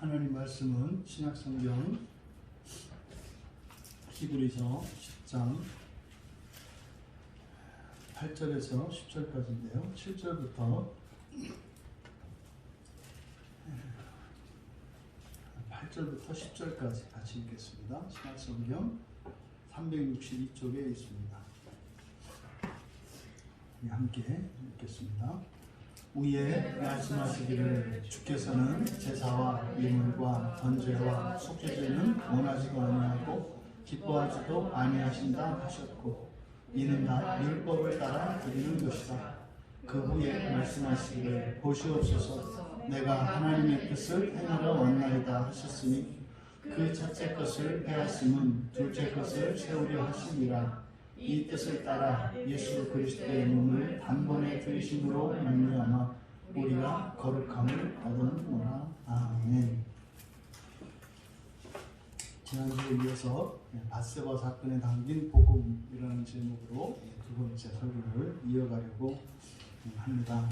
하나님 말씀은 신약성경 히브리서 10장 8절에서 10절까지인데요. 7절부터 8절부터 10절까지 같이 읽겠습니다. 신약성경 362쪽에 있습니다. 함께 읽겠습니다. 위에 말씀하시기를 주께서는 제사와 예물과 번제와 속죄제는 원하지도 아니하고 기뻐하지도 아니하신다 하셨고 이는 다 율법을 따라 드리는 것이다. 그 후에 말씀하시기를 보시옵소서 내가 하나님의 뜻을 행하러 왔나이다 하셨으니 그 첫째 것을 해하심은 둘째 것을 세우려 하심이라. 이 뜻을 따라 예수 그리스도의 몸을 단번에 들이심으로 말미암아 우리가 거룩함을 얻었노라. 아멘. 지난주에 이어서 밧세바 사건에 담긴 복음이라는 제목으로 두 번째 설교를 이어가려고 합니다.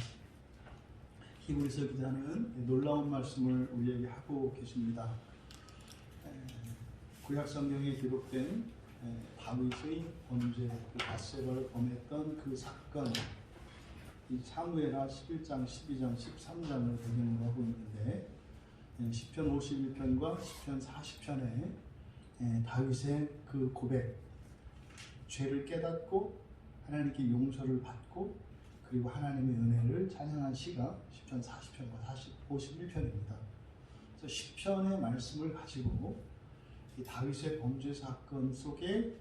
히브리서 기자는 놀라운 말씀을 우리에게 하고 계십니다. 구약 성경에 기록된 다윗의 범죄, 밧세바를 범했던 그 사건, 이 사무엘하 11장, 12장, 13장을 배경으로 하고 있는데 시편 51편과 시편 40편에 다윗의 그 고백, 죄를 깨닫고 하나님께 용서를 받고 그리고 하나님의 은혜를 찬양한 시가 시편 40편과 51편입니다. 그래서 시편의 말씀을 가지고 이 다윗의 범죄 사건 속에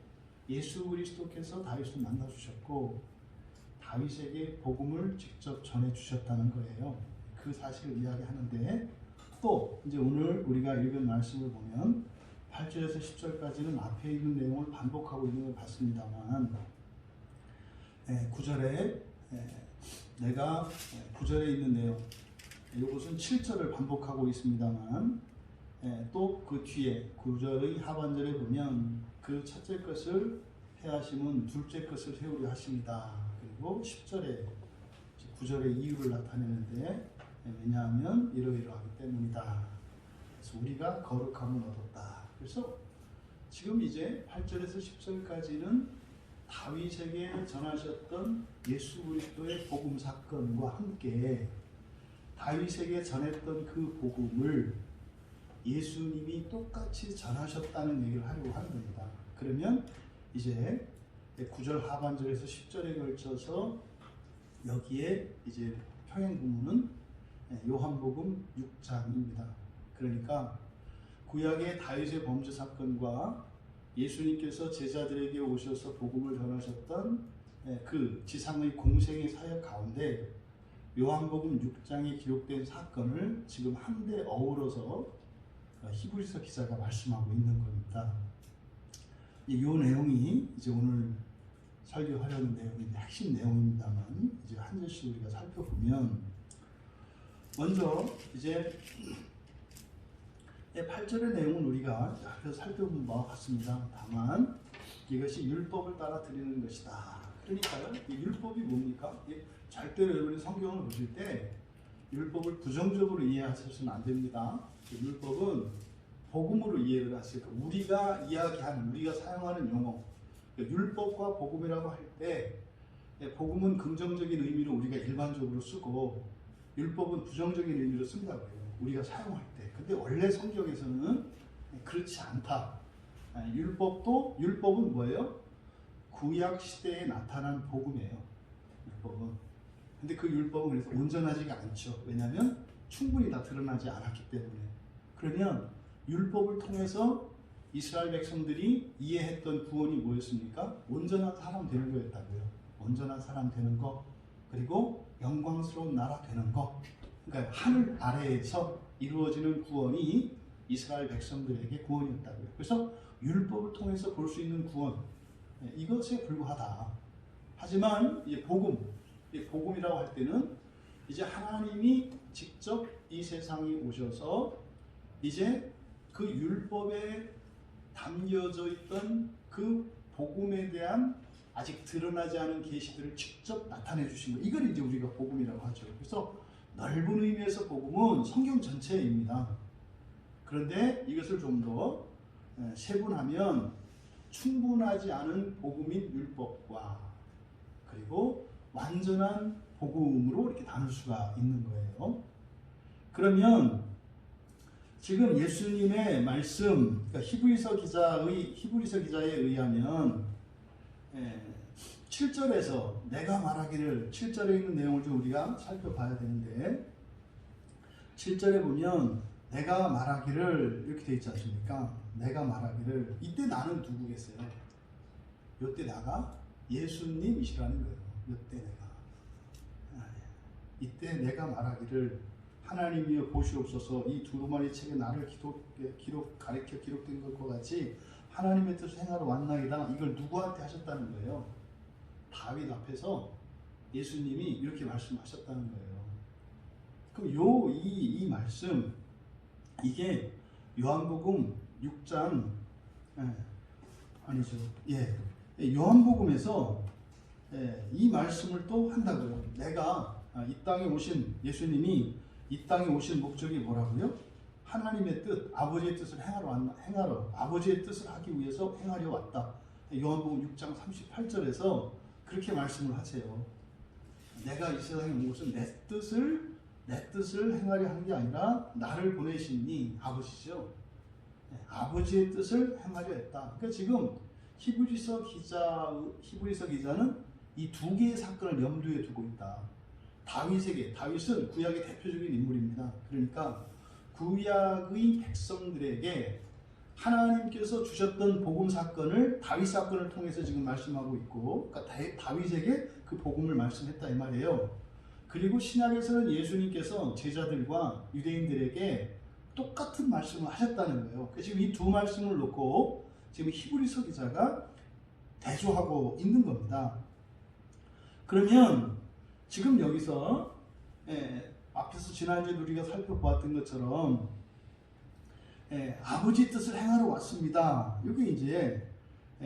예수 그리스도께서 다윗을 만나 주셨고 다윗에게 복음을 직접 전해 주셨다는 거예요. 그 사실을 이야기하는데 또 이제 오늘 우리가 읽은 말씀을 보면 8절에서 10절까지는 앞에 있는 내용을 반복하고 있는 걸 봤습니다만 9절에 내가 9절에 있는 내용 이것은 7절을 반복하고 있습니다만 또 그 뒤에 9절의 하반절에 보면 그 첫째 것을 해하심은 둘째 것을 세우려 하십니다. 그리고 10절에 9절의 이유를 나타내는데 왜냐하면 이러이러하기 때문이다. 그래서 우리가 거룩함을 얻었다. 그래서 지금 이제 8절에서 10절까지는 다윗에게 전하셨던 예수 그리스도의 복음 사건과 함께 다윗에게 전했던 그 복음을 예수님이 똑같이 전하셨다는 얘기를 하려고 하는 겁니다. 그러면 이제 9절 하반절에서 10절에 걸쳐서 여기에 이제 평행 부문은 요한복음 6장입니다. 그러니까 구약의 다윗의 범죄 사건과 예수님께서 제자들에게 오셔서 복음을 전하셨던 그 지상의 공생의 사역 가운데 요한복음 6장에 기록된 사건을 지금 한데 어우러서 히브리서 기자가 말씀하고 있는 겁니다. 이 내용이 이제 오늘 설교하려는 내용인데 핵심 내용입니다만 이제 한 절씩 우리가 살펴보면 먼저 이제 8절의 내용은 우리가 앞에서 살펴본 바와 같습니다. 다만 이것이 율법을 따라 드리는 것이다. 그러니까요, 이 율법이 뭡니까? 절대로 여러분이 성경을 보실 때 율법을 부정적으로 이해하셔서는 안 됩니다. 율법은 복음으로 이해를 하세요. 우리가 이야기하는, 우리가 사용하는 용어, 율법과 복음이라고 할 때 복음은 긍정적인 의미로 우리가 일반적으로 쓰고 율법은 부정적인 의미로 씁니다. 우리가 사용할 때. 근데 원래 성경에서는 그렇지 않다. 율법은 뭐예요? 구약 시대에 나타난 복음이에요. 율법은. 근데 그 율법은 그래서 온전하지가 않죠. 왜냐하면 충분히 다 드러나지 않았기 때문에. 그러면 율법을 통해서 이스라엘 백성들이 이해했던 구원이 뭐였습니까? 온전한 사람 되는 거였다고요. 온전한 사람 되는 거, 그리고 영광스러운 나라 되는 거. 그러니까 하늘 아래에서 이루어지는 구원이 이스라엘 백성들에게 구원이었다고요. 그래서 율법을 통해서 볼 수 있는 구원, 이것에 불과하다. 하지만 이 복음이라고 할 때는 이제 하나님이 직접 이 세상에 오셔서 이제 그 율법에 담겨져 있던 그 복음에 대한 아직 드러나지 않은 계시들을 직접 나타내 주신 거. 이걸 이제 우리가 복음이라고 하죠. 그래서 넓은 의미에서 복음은 성경 전체입니다. 그런데 이것을 좀 더 세분하면 충분하지 않은 복음인 율법과 그리고 완전한 복음으로 이렇게 나눌 수가 있는 거예요. 그러면 지금 예수님의 말씀, 그러니까 히브리서 기자에 의하면 7절에서 내가 말하기를 7절에 있는 내용을 좀 우리가 살펴봐야 되는데 7절에 보면 내가 말하기를 이렇게 되어 있지 않습니까? 내가 말하기를 이때 나는 누구겠어요? 이때 나가 예수님이시라는 거예요. 이때 내가 이때 내가 말하기를 하나님이여 보시옵소서 이 두루마리 책에 나를 가리켜 기록된 것과 같이 하나님의 뜻을 행하러 왔나이다. 이걸 누구한테 하셨다는 거예요? 다윗 앞에서 예수님이 이렇게 말씀하셨다는 거예요. 그럼 이 말씀 이게 요한복음 6장 아니죠. 요한복음에서 이 말씀을 또 한다고요. 내가 이 땅에 오신 예수님이 이 땅에 오신 목적이 뭐라고요? 하나님의 뜻, 아버지의 뜻을 행하러 아버지의 뜻을 하기 위해서 행하려 왔다. 요한복음 6장 38절에서 그렇게 말씀을 하세요. 내가 이 세상에 온 것은 내 뜻을 행하려 한 게 아니라 나를 보내신 이 아버지죠. 아버지의 뜻을 행하려 했다. 그러니까 지금 히브리서 기자는 이 두 개의 사건을 염두에 두고 있다. 다윗은 구약의 대표적인 인물입니다. 그러니까 구약의 백성들에게 하나님께서 주셨던 복음 사건을 다윗 사건을 통해서 지금 말씀하고 있고, 그러니까 다윗에게 그 복음을 말씀했다 이 말이에요. 그리고 신약에서는 예수님께서 제자들과 유대인들에게 똑같은 말씀을 하셨다는 거예요. 지금 이 두 말씀을 놓고 지금 히브리서 기자가 대조하고 있는 겁니다. 그러면 지금 여기서 앞에서 지난주에 우리가 살펴보았던 것처럼 아버지 뜻을 행하러 왔습니다. 이게 이제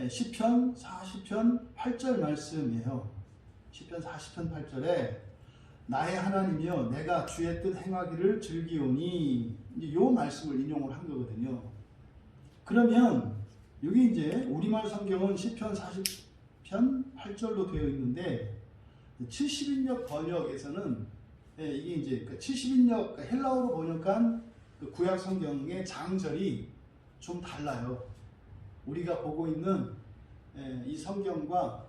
시편 40편 8절 말씀이에요. 시편 40편 8절에 나의 하나님이여 내가 주의 뜻 행하기를 즐기오니 이 말씀을 인용을 한 거거든요. 그러면 여기 이제 우리말 성경은 시편 40편 8절로 되어 있는데 70인역 번역에서는 이게 이제 70인역 헬라어로 번역한 그 구약 성경의 장절이 좀 달라요. 우리가 보고 있는 이 성경과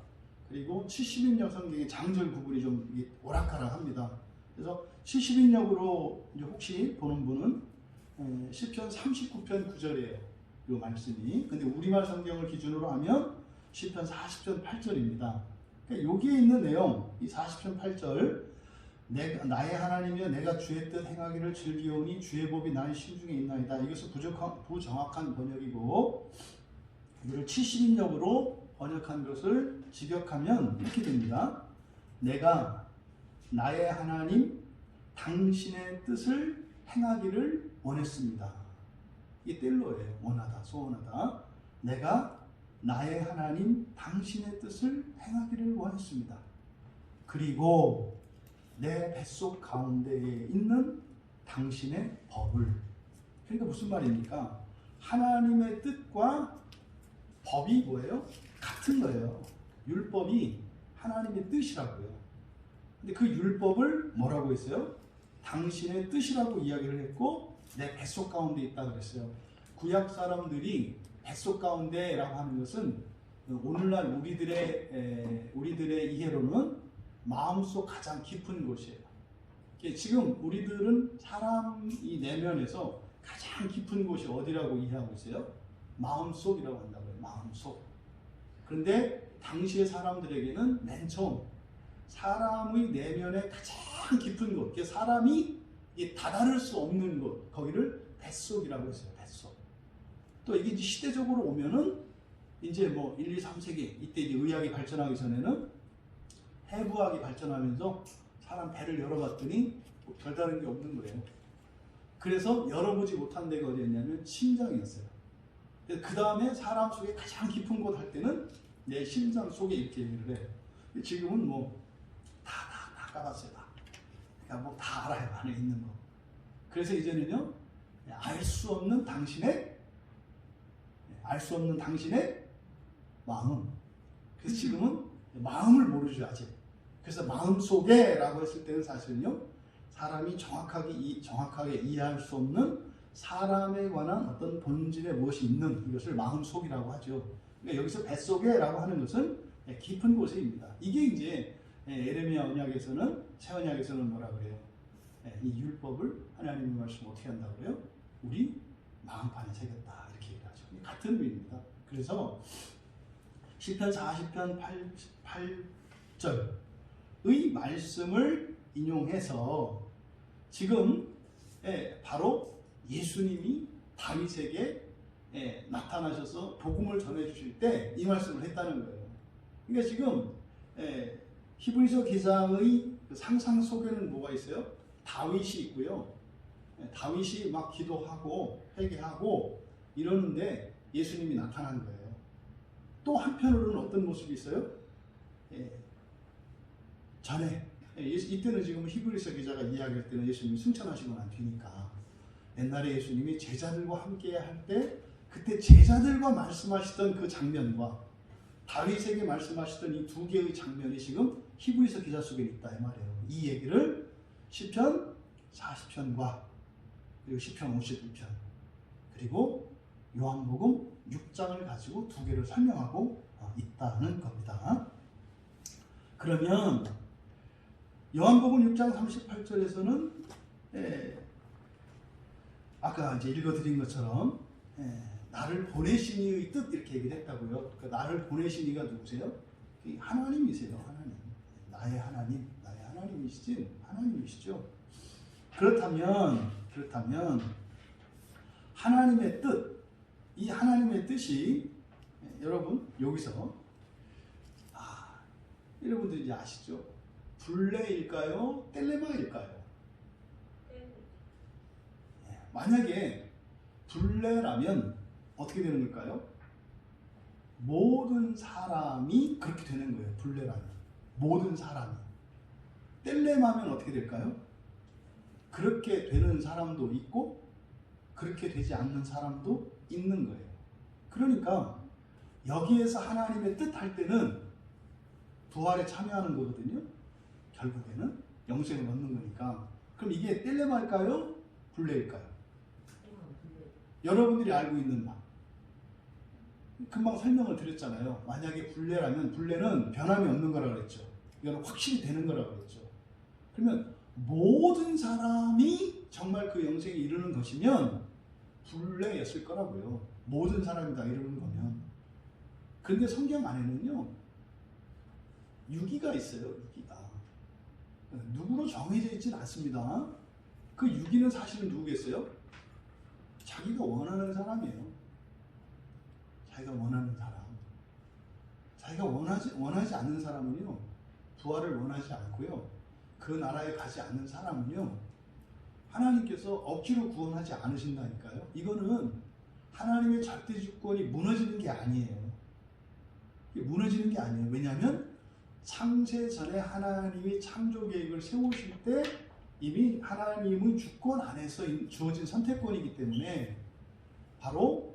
그리고 70인역 성경의 장절 구분이 좀 오락가락합니다. 그래서 70인역으로 혹시 보는 분은 시편 39편 9절이에요. 이 말씀이. 근데 우리말 성경을 기준으로 하면 시편 40편 8절입니다. 그러니까 여기에 있는 내용, 이 40편 8절, 나의 하나님이여 내가 주의 뜻 행하기를 즐기오니 주의 법이 나의 심중에 있나이다. 이것은 부정확한 번역이고, 이를 70인역으로 번역한 것을 직역하면 이렇게 됩니다. 내가 나의 하나님 당신의 뜻을 행하기를 원했습니다. 이게 뗄로예요. 원하다, 소원하다. 내가 나의 하나님 당신의 뜻을 행하기를 원했습니다. 그리고 내 뱃속 가운데에 있는 당신의 법을. 그러니까 무슨 말입니까? 하나님의 뜻과 법이 뭐예요? 같은 거예요. 율법이 하나님의 뜻이라고요. 근데 그 율법을 뭐라고 했어요? 당신의 뜻이라고 이야기를 했고 내 뱃속 가운데 있다 그랬어요. 구약 사람들이 뱃속 가운데라고 하는 것은 오늘날 우리들의 이해로는 마음속 가장 깊은 곳이에요. 지금 우리들은 사람 이 내면에서 가장 깊은 곳이 어디라고 이해하고 있어요? 마음속이라고 한다고요. 마음속. 그런데 당시의 사람들에게는 맨 처음 사람의 내면의 가장 깊은 곳, 사람이 다다를 수 없는 곳, 거기를 뱃속이라고 했어요. 뱃속. 또 이게 시대적으로 오면은 이제 뭐 1, 2, 3세기 이때 이제 의학이 발전하기 전에는 해부학이 발전하면서 사람 배를 열어봤더니 뭐 별다른 게 없는 거예요. 그래서 열어보지 못한 데가 어디였냐면 심장이었어요. 그 다음에 사람 속에 가장 깊은 곳 할 때는 내 심장 속에 이렇게 얘기를 해. 지금은 뭐 다 까봤어요. 다. 그러니까 뭐 다 알아요. 안에 있는 거. 그래서 이제는요 알 수 수 없는 당신의 마음. 그래서 지금은 마음을 모르죠 아직. 그래서 마음속에라고 했을 때는 사실은요 사람이 정확하게 이해할 수 없는 사람에 관한 어떤 본질에 무엇이 있는 이것을 마음속이라고 하죠. 그러니까 여기서 뱃속에라고 하는 것은 깊은 곳에입니다. 이게 이제 에레미야 언약에서는 새 언약에서는 뭐라 그래요? 이 율법을 하나님의 말씀 어떻게 한다고 그래요? 우리 마음판에 새겼다 이렇게 얘기를 하죠. 같은 의미입니다. 그래서 시편 40편 8절의 말씀을 인용해서 지금 바로 예수님이 다윗에게 나타나셔서 복음을 전해주실 때 이 말씀을 했다는 거예요. 그러니까 지금 히브리서 기자의 상상 속에는 뭐가 있어요? 다윗이 있고요. 다윗이 막 기도하고 회개하고 이러는데 예수님이 나타난 거예요. 또 한편으로는 어떤 모습이 있어요? 전에 이때는 지금 히브리서 기자가 이야기할 때는 예수님이 승천하시고 난 뒤니까 옛날에 예수님이 제자들과 함께 할 때 그때 제자들과 말씀하시던 그 장면과 다윗에게 말씀하시던 이 두 개의 장면이 지금 히브리서 기자 속에 있다 이 말이에요. 이 얘기를 시편 40편과 그리고 시편 52편 그리고 요한복음 6장을 가지고 두 개를 설명하고 있다는 겁니다. 그러면 요한복음 6장 38절에서는 아까 이제 읽어드린 것처럼 나를 보내신 이의 뜻 이렇게 얘기를 했다고요. 그러니까 나를 보내신 이가 누구세요? 하나님이세요. 하나님. 나의 하나님이시죠. 그렇다면 하나님의 뜻, 이 하나님의 뜻이 여러분 여기서 여러분들이 이제 아시죠? 블레일까요? 텔레마일까요? 만약에 블레라면 어떻게 되는 걸까요? 모든 사람이 그렇게 되는 거예요. 블레라면 모든 사람이. 텔레마면 어떻게 될까요? 그렇게 되는 사람도 있고 그렇게 되지 않는 사람도 있는 거예요. 그러니까 여기에서 하나님의 뜻 할 때는 부활에 참여하는 거거든요. 결국에는 영생을 얻는 거니까. 그럼 이게 텔레마일까요? 블레일까요? 여러분들이 알고 있는 바 금방 설명을 드렸잖아요. 만약에 블레라면 블레는 변함이 없는 거라 그랬죠. 이거는 확실히 되는 거라 그랬죠. 그러면 모든 사람이 정말 그 영생에 이르는 것이면 블레였을 거라고요. 모든 사람이 다 이르는 거면. 그런데 성경 안에는요 유기가 있어요. 유기가 누구로 정해져 있지는 않습니다. 그 유기는 사실은 누구겠어요? 자기가 원하는 사람이에요. 자기가 원하는 사람. 자기가 원하지 않는 사람은요 부활을 원하지 않고요 그 나라에 가지 않는 사람은요 하나님께서 억지로 구원하지 않으신다니까요. 이거는 하나님의 절대 주권이 무너지는 게 아니에요. 무너지는 게 아니에요. 왜냐하면 창세 전에 하나님이 창조 계획을 세우실 때 이미 하나님의 주권 안에서 주어진 선택권이기 때문에 바로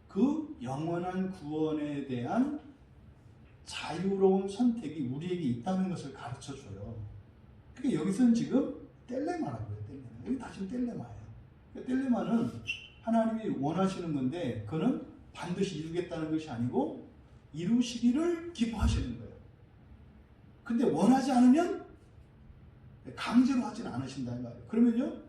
그 영원한 구원에 대한 자유로운 선택이 우리에게 있다는 것을 가르쳐줘요. 그러니까 여기서는 지금 텔레마라고요. 텔레마. 여기 다시 텔레마예요. 그러니까 텔레마는 하나님이 원하시는 건데 그는 반드시 이루겠다는 것이 아니고 이루시기를 기뻐하시는 거예요. 근데 원하지 않으면 강제로 하진 않으신다는 말이에요. 그러면요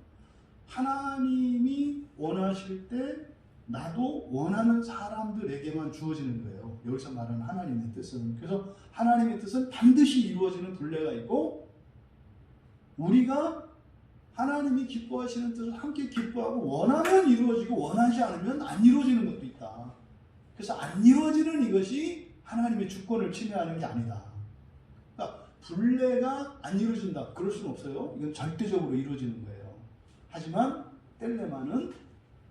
하나님이 원하실 때 나도 원하는 사람들에게만 주어지는 거예요. 여기서 말하는 하나님의 뜻은. 그래서 하나님의 뜻은 반드시 이루어지는 분례가 있고 우리가 하나님이 기뻐하시는 뜻을 함께 기뻐하고 원하면 이루어지고 원하지 않으면 안 이루어지는 것도 있다. 그래서 안 이루어지는 이것이 하나님의 주권을 침해하는 게 아니다. 그러니까 분례가 안 이루어진다. 그럴 수는 없어요. 이건 절대적으로 이루어지는 거예요. 하지만 텔레마는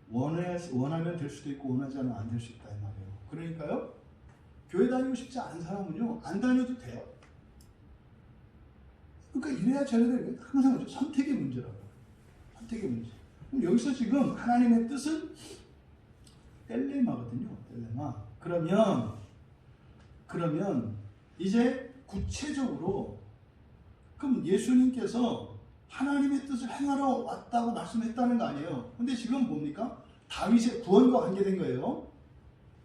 원하면 될 수도 있고 원하지 않으면 안 될 수 있다 이 말이에요. 그러니까요 교회 다니고 싶지 않은 사람은요 안 다녀도 돼요. 그러니까 이래야 저래야 항상 선택의 문제라고. 선택의 문제. 그럼 여기서 지금 하나님의 뜻은 뗄레마거든요. 뗄레마. 그러면 이제 구체적으로 그럼 예수님께서 하나님의 뜻을 행하러 왔다고 말씀했다는 거 아니에요. 근데 지금 뭡니까? 다윗의 구원과 관계된 거예요.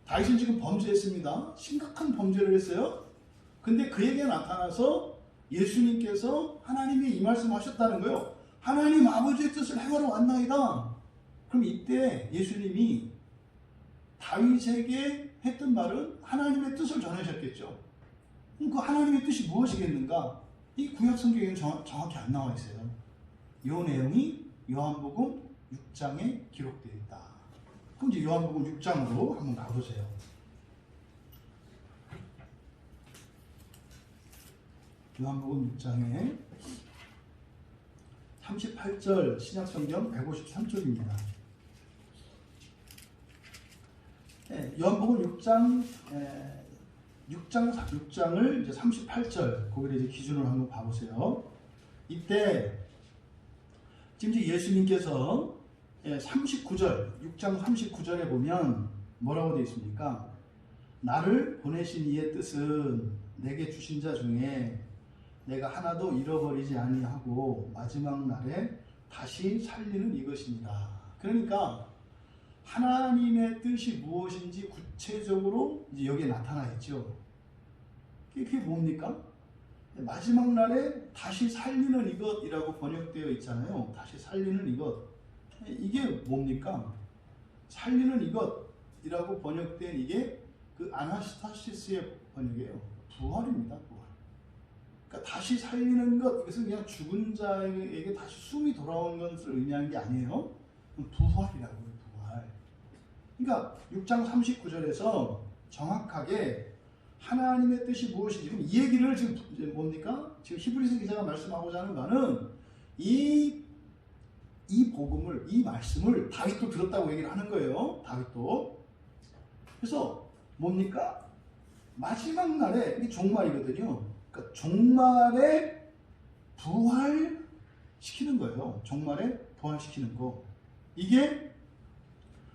다윗은 지금 범죄했습니다. 심각한 범죄를 했어요. 근데 그에게 나타나서 예수님께서 하나님이 이 말씀하셨다는 거예요. 하나님 아버지의 뜻을 행하러 왔나이다. 그럼 이때 예수님이 다윗에게 했던 말은 하나님의 뜻을 전하셨겠죠. 그럼 그 하나님의 뜻이 무엇이겠는가? 이 구약 성경에는 정확히 안 나와 있어요. 이 내용이 요한복음 6장에 기록되어 있다. 그럼 이제 요한복음 6장으로 한번 가보세요. 요한복음 6장에 38절 신약성경 153쪽입니다. 요한복음 6장을 이제 38절 거기를 이제 기준으로 한번 봐보세요. 이때 지금 이제 예수님께서 39절 6장 39절에 보면 뭐라고 되어 있습니까? 나를 보내신 이의 뜻은 내게 주신 자 중에 내가 하나도 잃어버리지 아니하고 마지막 날에 다시 살리는 이것입니다. 그러니까 하나님의 뜻이 무엇인지 구체적으로 이제 여기에 나타나 있죠. 그게 뭡니까? 마지막 날에 다시 살리는 이것이라고 번역되어 있잖아요. 다시 살리는 이것. 이게 뭡니까? 살리는 이것이라고 번역된 이게 그 아나스타시스의 번역이에요. 부활입니다. 부활. 그러니까 다시 살리는 것, 이것은 그냥 죽은 자에게 다시 숨이 돌아오는 것을 의미하는 게 아니에요. 부활이라고요. 부활. 그러니까 6장 39절에서 정확하게 하나님의 뜻이 무엇인지, 지금 이 얘기를 지금 뭡니까? 지금 히브리서 기자가 말씀하고자 하는 바는 이 복음을, 이 말씀을 다윗도 들었다고 얘기를 하는 거예요. 다윗도. 그래서 뭡니까? 마지막 날에, 이게 종말이거든요. 그러니까 종말에 부활시키는 거예요. 종말에 부활시키는 거. 이게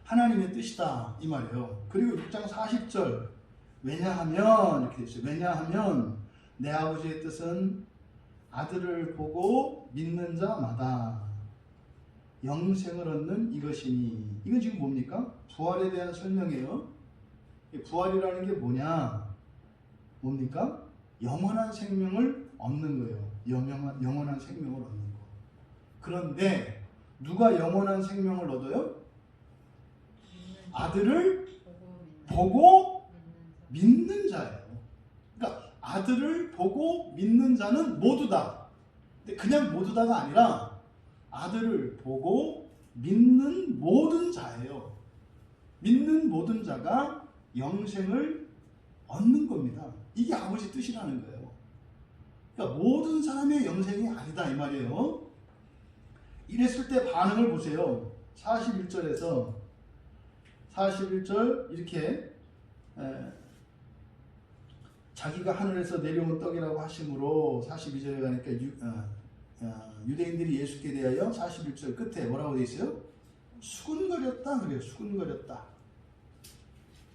하나님의 뜻이다. 이 말이에요. 그리고 6장 40절. 왜냐하면, 이렇게 되죠. 왜냐하면 내 아버지의 뜻은 아들을 보고 믿는 자마다 영생을 얻는 이것이니. 이건 지금 뭡니까? 부활에 대한 설명이에요. 부활이라는 게 뭐냐? 뭡니까? 영원한 생명을 얻는 거예요. 영원한 생명을 얻는 거. 그런데 누가 영원한 생명을 얻어요? 아들을 보고 믿는 자예요. 그러니까 아들을 보고 믿는 자는 모두다. 근데 그냥 모두다가 아니라 아들을 보고 믿는 모든 자예요. 믿는 모든 자가 영생을 얻는 겁니다. 이게 아버지 뜻이라는 거예요. 그러니까 모든 사람의 영생이 아니다 이 말이에요. 이랬을 때 반응을 보세요. 41절에서 41절 이렇게 자기가 하늘에서 내려온 떡이라고 하심으로 42절에 가니까 유대인들이 예수께 대하여 41절 끝에 뭐라고 되어 있어요? 수군거렸다 그래요. 수군거렸다.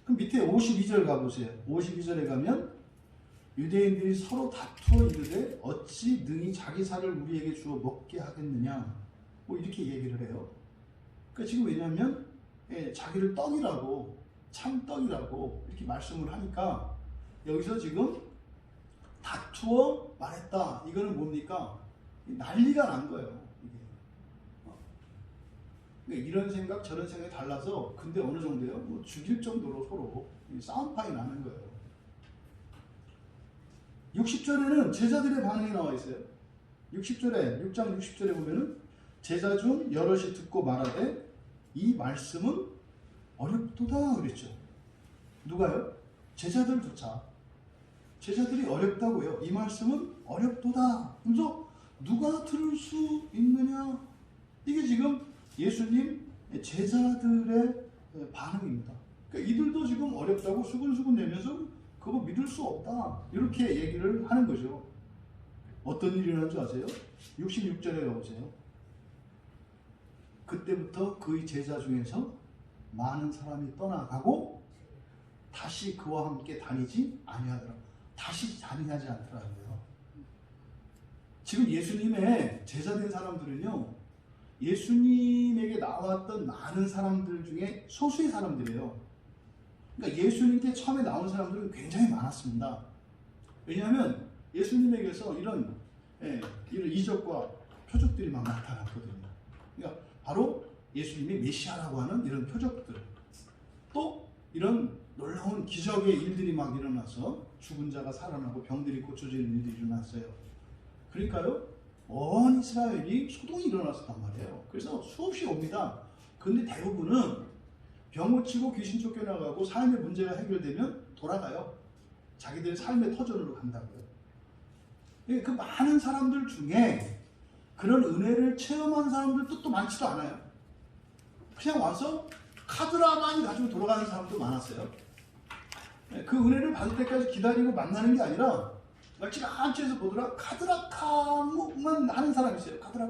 그럼 밑에 52절 가보세요. 52절에 가면 유대인들이 서로 다투어 이르되 어찌 능히 자기 살을 우리에게 주어 먹게 하겠느냐 뭐 이렇게 얘기를 해요. 그러니까 지금 왜냐하면 자기를 떡이라고 참떡이라고 이렇게 말씀을 하니까 여기서 지금 다투어 말했다. 이거는 뭡니까? 난리가 난 거예요. 이게. 그러니까 이런 생각 저런 생각이 달라서 근데 어느 정도요? 뭐 죽일 정도로 서로 싸움파이 나는 거예요. 60절에는 제자들의 반응이 나와 있어요. 60절에 6장 60절에 보면은 제자 중 여럿이 듣고 말하되 이 말씀은 어렵도다 그랬죠. 누가요? 제자들조차. 제자들이 어렵다고요. 이 말씀은 어렵도다. 그래서 누가 들을 수 있느냐? 이게 지금 예수님 제자들의 반응입니다. 그러니까 이들도 지금 어렵다고 수근수근 내면서 그거 믿을 수 없다. 이렇게 얘기를 하는 거죠. 어떤 일이 일어난 줄 아세요? 66절에 가보세요. 그때부터 그의 제자 중에서 많은 사람이 떠나가고 다시 그와 함께 다니지 아니하더라. 다시 다니지 않더라고요. 지금 예수님의 제자된 사람들은요, 예수님에게 나왔던 많은 사람들 중에 소수의 사람들이에요. 그러니까 예수님께 처음에 나온 사람들은 굉장히 많았습니다. 왜냐하면 예수님에게서 이런 이적과 표적들이 막 나타났거든요. 그러니까 바로 예수님이 메시아라고 하는 이런 표적들, 또 이런 놀라운 기적의 일들이 막 일어나서 죽은 자가 살아나고 병들이 고쳐지는 일들이 일어났어요. 그러니까요, 온 이스라엘이 소동이 일어났었단 말이에요. 그래서 수없이 옵니다. 그런데 대부분은 병 고치고 귀신 쫓겨나가고 삶의 문제가 해결되면 돌아가요. 자기들 삶의 터전으로 간다고요. 그 많은 사람들 중에 그런 은혜를 체험한 사람들도 또 많지도 않아요. 그냥 와서 카드라만 가지고 돌아가는 사람도 많았어요. 그 은혜를 받을 때까지 기다리고 만나는 게 아니라 마치 한치에서 보더라 카드라카만 하는 사람이 있어요. 카드라.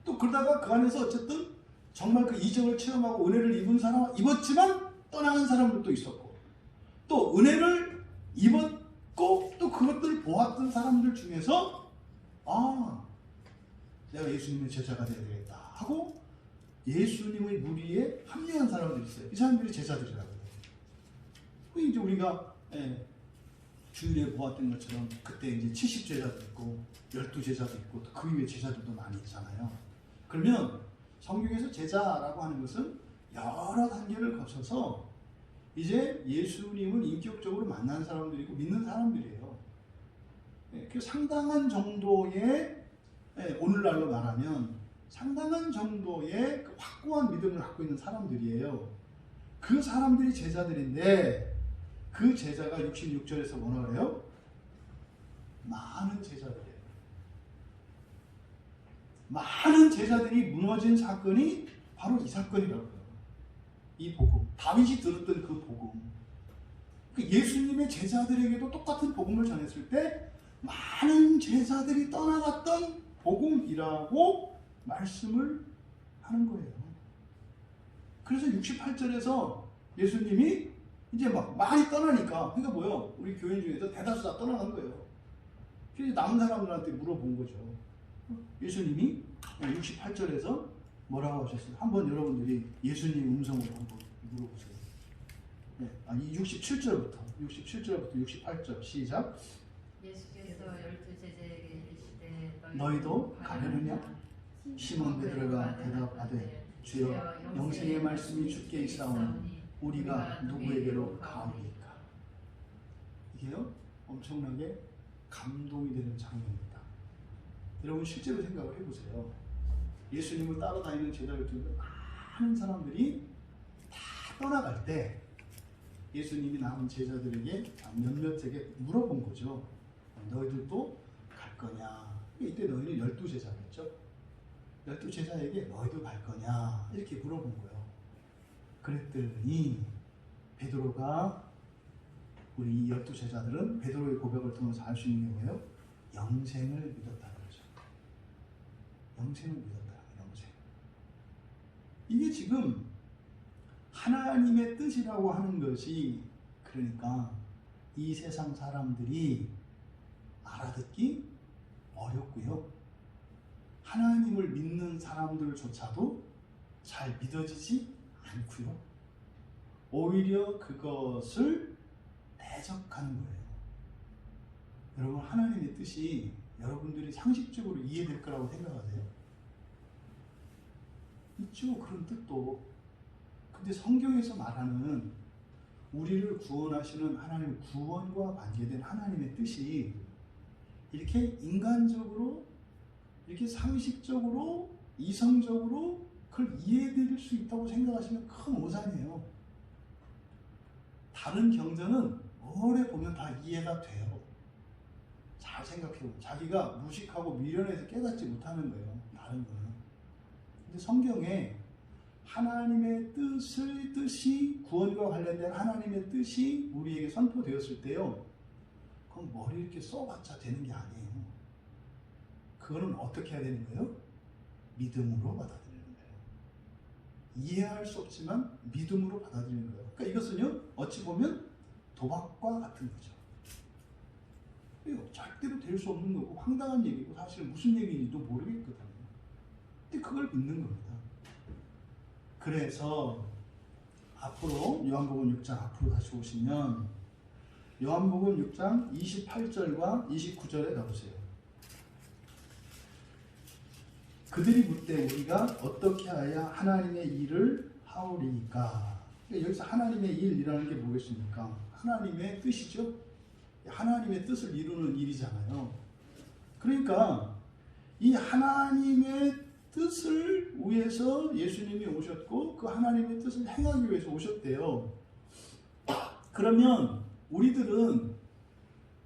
또 그러다가 그 안에서 어쨌든 정말 그 이적을 체험하고 은혜를 입은 사람, 입었지만 떠나는 사람들도 있었고, 또 은혜를 입었고 또 그것들을 보았던 사람들 중에서 내가 예수님의 제자가 되어야 되겠다 하고 예수님의 무리에 합류한 사람들이 있어요. 이 사람들이 제자들이라고요. 이제 우리가 주일에 보았던 것처럼 그때 이제 70제자도 있고 12제자도 있고 또 그 이외 제자들도 많이 있잖아요. 그러면 성경에서 제자라고 하는 것은 여러 단계를 거쳐서 이제 예수님을 인격적으로 만난 사람들이고 믿는 사람들이에요. 그 상당한 정도의, 오늘날로 말하면 상당한 정도의 그 확고한 믿음을 갖고 있는 사람들이에요. 그 사람들이 제자들인데 그 제자가 66절에서 뭐라 그래요? 많은 제자들이에요. 많은 제자들이 무너진 사건이 바로 이 사건이라고요. 이 복음, 다윗이 들었던 그 복음. 예수님의 제자들에게도 똑같은 복음을 전했을 때 많은 제자들이 떠나갔던 복음이라고 말씀을 하는 거예요. 그래서 68절에서 예수님이 이제 막 많이 떠나니까, 그러니까 뭐요? 우리 교인 중에서 대다수 다 떠나간 거예요. 그래서 남은 사람들한테 물어본 거죠. 예수님이 68절에서 뭐라고 하셨어요? 한번 여러분들이 예수님 음성을 한번 물어보세요. 이 67절부터 68절 시작. 예수께서 12제자에게 이르시되 너희도 가려느냐? 시몬 베드로가 대답하되 주여 영생의 말씀이 주께 있사오니 우리가 누구에게로 가오리이까. 이게요 엄청나게 감동이 되는 장면입니다. 여러분 실제로 생각을 해보세요. 예수님을 따라다니는 제자들 중에 많은 사람들이 다 떠나갈 때 예수님이 남은 제자들에게 몇몇에게 물어본 거죠. 너희들도 갈 거냐? 이때 너희는 12제자겠죠. 12제자에게 너희도 갈 거냐? 이렇게 물어본 거예요. 그랬더니 베드로가, 우리 12제자들은 베드로의 고백을 통해서 알 수 있는 게 뭐예요? 영생을 믿었다는 거죠. 영생을 믿었다. 영생. 이게 지금 하나님의 뜻이라고 하는 것이, 그러니까 이 세상 사람들이 알아듣기 어렵고요. 하나님을 믿는 사람들조차도 잘 믿어지지 않고요. 오히려 그것을 대적하는 거예요. 여러분, 하나님의 뜻이 여러분들이 상식적으로 이해될 거라고 생각하세요? 있죠, 그런 뜻도. 근데 성경에서 말하는 우리를 구원하시는 하나님의 구원과 관계된 하나님의 뜻이 이렇게 인간적으로, 이렇게 상식적으로, 이성적으로 그걸 이해될 수 있다고 생각하시면 큰 오산이에요. 다른 경전은 오래 보면 다 이해가 돼요. 잘 생각해보면 자기가 무식하고 미련해서 깨닫지 못하는 거예요. 다른 거는. 근데 성경에 하나님의 뜻이, 구원과 관련된 하나님의 뜻이 우리에게 선포되었을 때요, 그건 머리 이렇게 써봤자 되는 게 아니에요. 그거는 어떻게 해야 되는 거예요? 믿음으로 받아들이는 거예요. 이해할 수 없지만 믿음으로 받아들이는 거예요. 그러니까 이것은요, 어찌 보면 도박과 같은 거죠. 이거 절대로 될 수 없는 거고 황당한 얘기고 사실 무슨 얘기인지도 모르겠거든요. 근데 그걸 믿는 겁니다. 그래서 앞으로 요한복음 6장 앞으로 다시 오시면 요한복음 6장 28절과 29절에 가보세요. 그들이 묻되 우리가 어떻게 하여 하나님의 일을 하오리까? 그러니까 여기서 하나님의 일이라는 게 뭐겠습니까? 하나님의 뜻이죠. 하나님의 뜻을 이루는 일이잖아요. 그러니까 이 하나님의 뜻을 위해서 예수님이 오셨고 그 하나님의 뜻을 행하기 위해서 오셨대요. 그러면 우리들은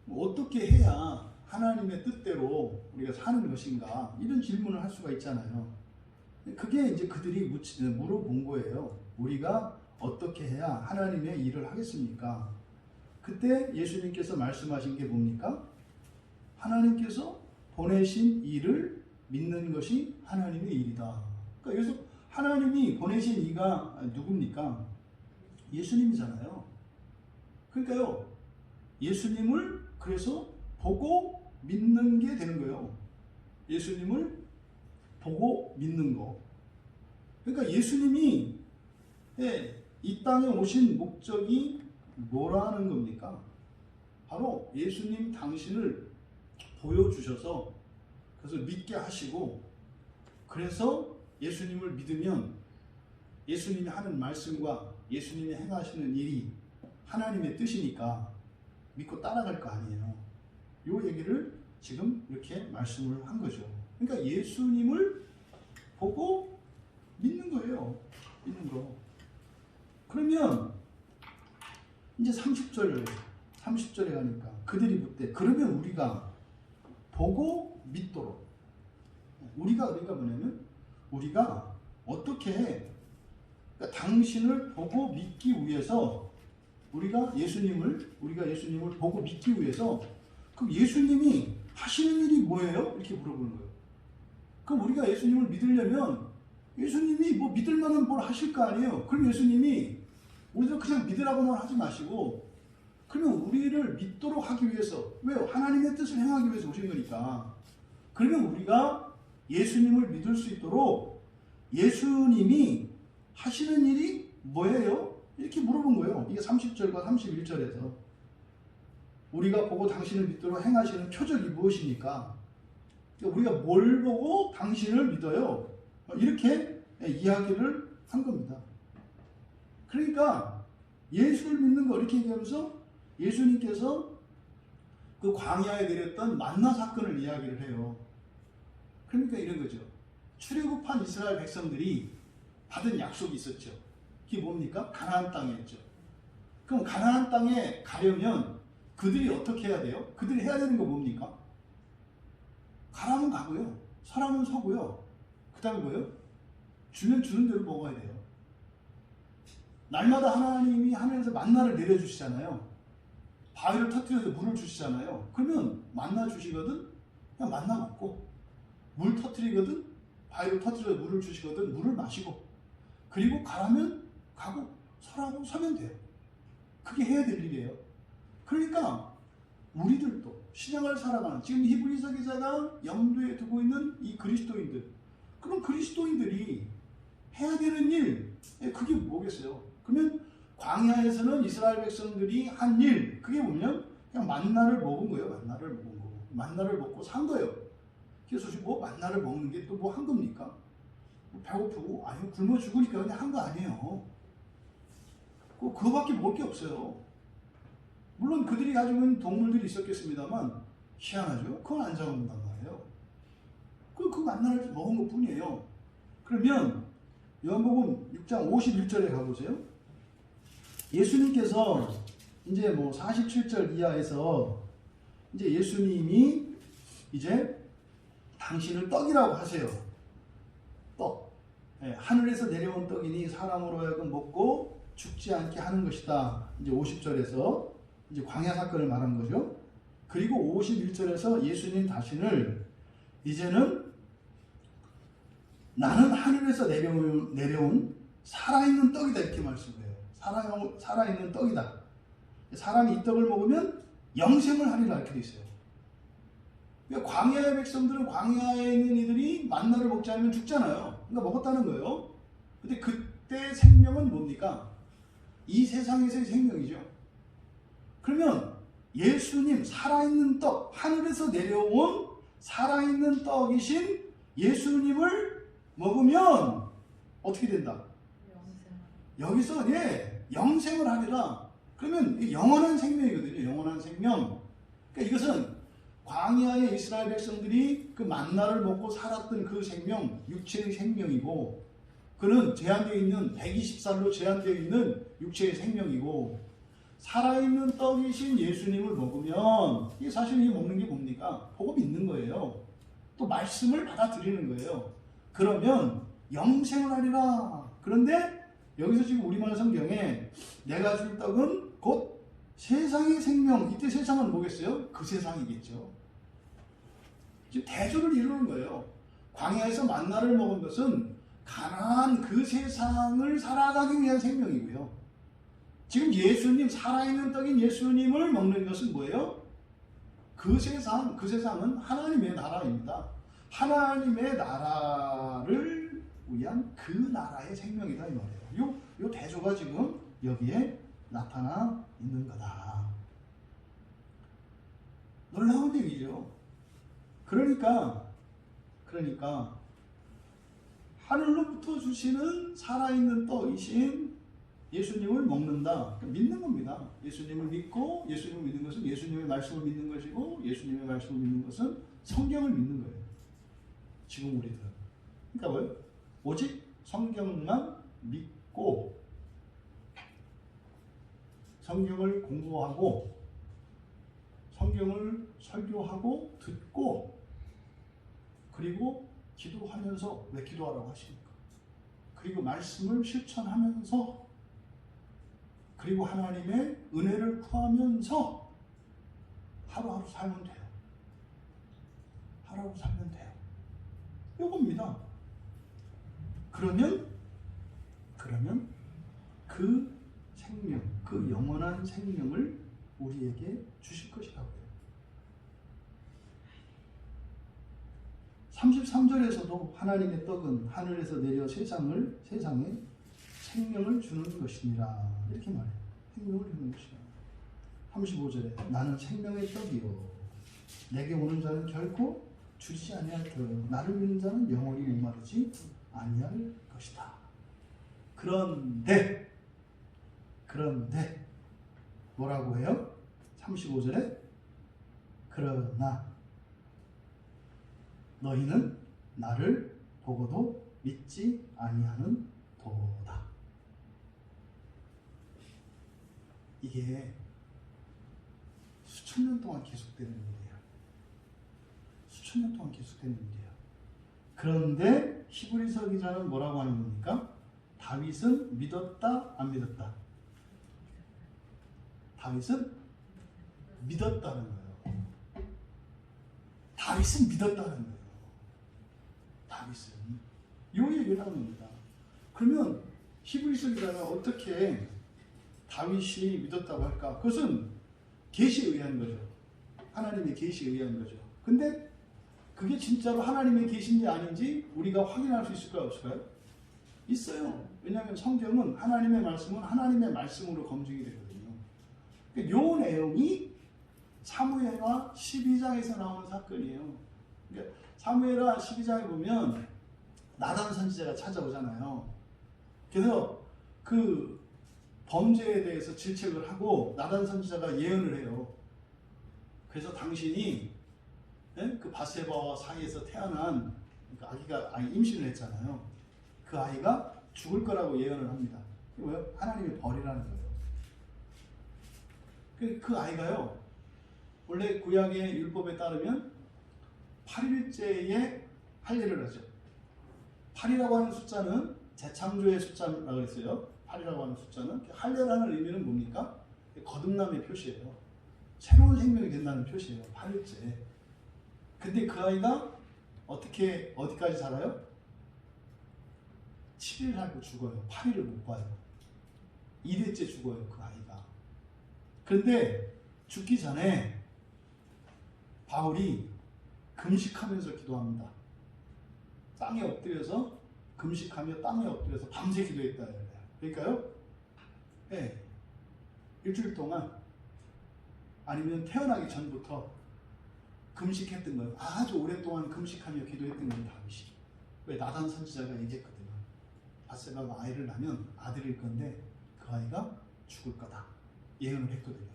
어떻게 해야 하나님의 뜻대로 우리가 사는 것인가? 이런 질문을 할 수가 있잖아요. 그게 이제 그들이 물어본 거예요. 우리가 어떻게 해야 하나님의 일을 하겠습니까? 그때 예수님께서 말씀하신 게 뭡니까? 하나님께서 보내신 일을 믿는 것이 하나님의 일이다. 그러니까 여기서 하나님이 보내신 이가 누굽니까? 예수님이잖아요. 그러니까요, 예수님을 그래서 보고 믿는 게 되는 거예요. 예수님을 보고 믿는 거. 그러니까 예수님이 이 땅에 오신 목적이 뭐라는 겁니까? 바로 예수님 당신을 보여주셔서 그래서 믿게 하시고, 그래서 예수님을 믿으면 예수님이 하는 말씀과 예수님이 행하시는 일이 하나님의 뜻이니까 믿고 따라갈 거 아니에요. 이 얘기를 지금 이렇게 말씀을 한 거죠. 그러니까 예수님을 보고 믿는 거예요. 믿는 거. 그러면 이제 30절에 가니까 그들이 묻되 그러면 우리가 보고 믿도록. 우리가 그러니까 뭐냐면 우리가 어떻게 해? 그러니까 당신을 보고 믿기 위해서 우리가 예수님을 보고 믿기 위해서 그럼 예수님이 하시는 일이 뭐예요? 이렇게 물어보는 거예요. 그럼 우리가 예수님을 믿으려면 예수님이 뭐 믿을 만한 뭘 하실 거 아니에요? 그럼 예수님이 우리도 그냥 믿으라고만 하지 마시고 그러면 우리를 믿도록 하기 위해서, 왜요? 하나님의 뜻을 행하기 위해서 오신 거니까. 그러면 우리가 예수님을 믿을 수 있도록 예수님이 하시는 일이 뭐예요? 이렇게 물어본 거예요. 이게 30절과 31절에서 우리가 보고 당신을 믿도록 행하시는 표적이 무엇입니까? 우리가 뭘 보고 당신을 믿어요? 이렇게 이야기를 한 겁니다. 그러니까 예수를 믿는 거 이렇게 얘기하면서 예수님께서 그 광야에 내렸던 만나 사건을 이야기를 해요. 그러니까 이런 거죠. 출애굽한 이스라엘 백성들이 받은 약속이 있었죠. 그게 뭡니까? 가나안 땅이었죠. 그럼 가나안 땅에 가려면 그들이 어떻게 해야 돼요? 그들이 해야 되는 거 뭡니까? 가라면 가고요. 서라면 서고요. 그 다음에 뭐예요? 주면 주는 대로 먹어야 돼요. 날마다 하나님이 하늘에서 만나를 내려주시잖아요. 바위를 터뜨려서 물을 주시잖아요. 그러면 만나 주시거든 그냥 만나 먹고, 물 터뜨리거든 바위를 터뜨려서 물을 주시거든 물을 마시고, 그리고 가라면 가고 서라고 서면 돼요. 그게 해야 될 일이에요. 그러니까 우리들도 신앙을 살아가는 지금 히브리서 기자가 염두에 두고 있는 이 그리스도인들, 그럼 그리스도인들이 해야 되는 일, 그게 뭐겠어요? 그러면 광야에서는 이스라엘 백성들이 한 일, 그게 뭐냐면 그냥 만나를 먹은 거예요. 만나를 먹은 거. 만나를 먹고 산 거예요. 그래서 뭐 만나를 먹는 게 또 뭐 한 겁니까? 배고프고 아니면 굶어 죽으니까 그냥 한 거 아니에요. 그거밖에 먹을 게 없어요. 물론 그들이 가지고 있는 동물들이 있었겠습니다만 희한하죠. 그건 안 잡아먹는단 말이에요. 그 만나를 먹은 것 뿐이에요. 그러면 요한복음 6장 51절에 가보세요. 예수님께서 이제 뭐 47절 이하에서 이제 예수님이 이제 당신을 떡이라고 하세요. 떡. 하늘에서 내려온 떡이니 사람으로 하여금 먹고 죽지 않게 하는 것이다. 이제 50절에서 이제 광야 사건을 말한 거죠. 그리고 51절에서 예수님 자신을 이제는 나는 하늘에서 내려온 살아있는 떡이다 이렇게 말씀해요. 살아있는 떡이다. 사람이 이 떡을 먹으면 영생을 하리라 이렇게 돼 있어요. 그러니까 광야의 백성들은 광야에 있는 이들이 만나를 먹지 않으면 죽잖아요. 그러니까 먹었다는 거예요. 근데 그때 생명은 뭡니까? 이 세상에서의 생명이죠. 그러면 예수님 살아있는 떡, 하늘에서 내려온 살아있는 떡이신 예수님을 먹으면 어떻게 된다? 여기서 영생을 하리라. 그러면 영원한 생명이거든요. 영원한 생명. 그러니까 이것은 광야의 이스라엘 백성들이 그 만나를 먹고 살았던 그 생명, 육체의 생명이고, 그는 제한되어 있는 120살로 제한되어 있는 육체의 생명이고, 살아있는 떡이신 예수님을 먹으면 이게 사실 이 먹는 게 뭡니까? 복음이 있는 거예요. 또 말씀을 받아들이는 거예요. 그러면 영생을 하리라. 그런데 여기서 지금 우리말 성경에 내가 줄 떡은 곧 세상의 생명. 이때 세상은 뭐겠어요? 그 세상이겠죠. 지금 대조를 이루는 거예요. 광야에서 만나를 먹은 것은 가나안 그 세상을 살아가기 위한 생명이고요. 지금 예수님, 살아있는 떡인 예수님을 먹는 것은 뭐예요? 그 세상은 하나님의 나라입니다. 하나님의 나라를 위한 그 나라의 생명이다 이 말이에요. 요 대조가 지금 여기에 나타나 있는 거다. 놀라운 얘기죠. 그러니까 하늘로부터 주시는 살아있는 떡이신 예수님을 먹는다. 믿는 겁니다. 예수님을 믿고, 예수님을 믿는 것은 예수님의 말씀을 믿는 것이고, 예수님의 말씀을 믿는 것은 성경을 믿는 거예요. 지금 우리들은. 그러니까 뭐예요? 오직 성경만 믿고, 성경을 공부하고, 성경을 설교하고, 듣고, 그리고 기도하면서, 왜 기도하라고 하십니까? 그리고 말씀을 실천하면서, 그리고 하나님의 은혜를 구하면서 하루하루 살면 돼요. 하루하루 살면 돼요. 요겁니다. 그러면 그 생명, 그 영원한 생명을 우리에게 주실 것이라고요. 33절에서도 하나님의 떡은 하늘에서 내려 세상에 생명을 주는 것이니라 이렇게 말해요. 생명을 주는 것이라. 35절에 나는 생명의 떡이요 내게 오는 자는 결코 주지 아니할 터요 나를 믿는 자는 영원히 목마르지 아니할 것이다. 그런데 뭐라고 해요? 35절에 그러나 너희는 나를 보고도 믿지 아니하는 도다. 이게 수천 년 동안 계속되는 일이에요. 수천 년 동안 계속되는 일이에요. 그런데 히브리서 기자는 뭐라고 하는 겁니까? 다윗은 믿었다, 안 믿었다? 다윗은 믿었다는 거예요. 다윗은 믿었다는 거예요. 다윗은. 요 얘기를 하는 겁니다. 그러면 히브리서 기자는 어떻게 다윗이 믿었다고 할까? 그것은 계시에 의한 거죠. 하나님의 계시에 의한 거죠. 근데 그게 진짜로 하나님의 계시인지 아닌지 우리가 확인할 수 있을까요? 없을까요? 있어요. 왜냐하면 성경은 하나님의 말씀은 하나님의 말씀으로 검증이 되거든요. 그러니까 요 내용이 사무엘하 12장에서 나오는 사건이에요. 그러니까 사무엘하 12장에 보면 나단 선지자가 찾아오잖아요. 그래서 그 범죄에 대해서 질책을 하고 나단 선지자가 예언을 해요. 그래서 당신이 그 바세바와 사이에서 태어난 그 아기가 임신을 했잖아요. 그 아이가 죽을 거라고 예언을 합니다. 왜요? 하나님의 벌이라는 거예요. 그 아이가요. 원래 구약의 율법에 따르면 8일째에 할례를 하죠. 8이라고 하는 숫자는 재창조의 숫자라고 그랬어요. 8이라고 하는 숫자는 할례라는 의미는 뭡니까? 거듭남의 표시예요. 새로운 생명이 된다는 표시예요. 8일째. 근데 그 아이가 어디까지 살아요? 7일 살고 죽어요. 8일을 못 봐요. 2대째 죽어요, 그 아이가. 그런데 죽기 전에 바울이 금식하면서 기도합니다. 땅에 엎드려서 금식하며 땅에 엎드려서 밤새 기도했다. 그러니까요, 네, 일주일 동안 아니면 태어나기 전부터 금식했던 거예요. 아주 오랫동안 금식하며 기도했던 거예요, 다윗이. 왜? 나단 선지자가 얘기했거든요. 바세바가 아이를 낳으면 아들일 건데 그 아이가 죽을 거다 예언을 했거든요.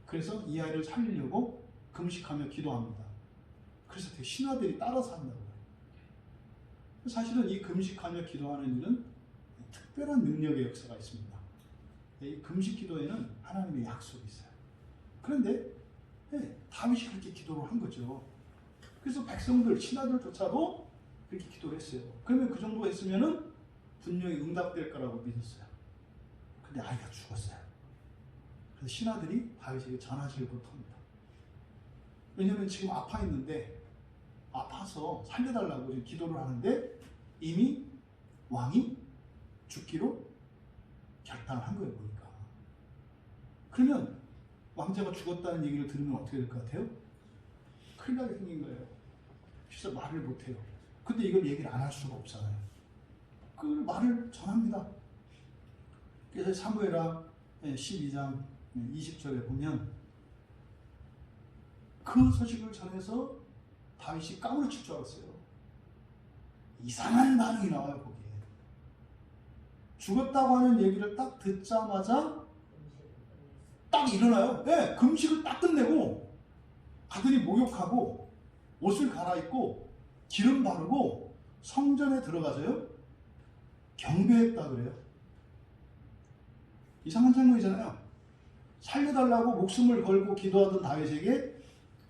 그래서 이 아이를 살리려고 금식하며 기도합니다. 그래서 되게 신하들이 따라서 한다고 해요. 사실은 이 금식하며 기도하는 일은 특별한 능력의 역사가 있습니다. 이 금식 기도에는 하나님의 약속이 있어요. 그런데 다윗이 그렇게 기도를 한 거죠. 그래서 백성들, 신하들조차도 그렇게 기도를 했어요. 그러면 그 정도 했으면은 분명히 응답될 거라고 믿었어요. 근데 아이가 죽었어요. 그래서 신하들이 다윗에게 전화지를 못합니다. 왜냐하면 지금 아파 있는데 아파서 살려달라고 지금 기도를 하는데 이미 왕이 죽기로 결단을 한 거예요, 보니까. 그러면 왕자가 죽었다는 얘기를 들으면 어떻게 될 것 같아요? 큰일 나게 생긴 거예요. 그래서 말을 못해요. 근데 이걸 얘기를 안 할 수가 없잖아요. 그 말을 전합니다. 그래서 사무엘하 12장 20절에 보면 그 소식을 전해서 다윗이 까무러칠 줄 알았어요. 이상한 반응이 나와요, 거기에. 죽었다고 하는 얘기를 딱 듣자마자 딱 일어나요. 네, 금식을 딱 끝내고 아들이 목욕하고 옷을 갈아입고 기름 바르고 성전에 들어가서요 경배했다 그래요. 이상한 장면이잖아요. 살려달라고 목숨을 걸고 기도하던 다윗에게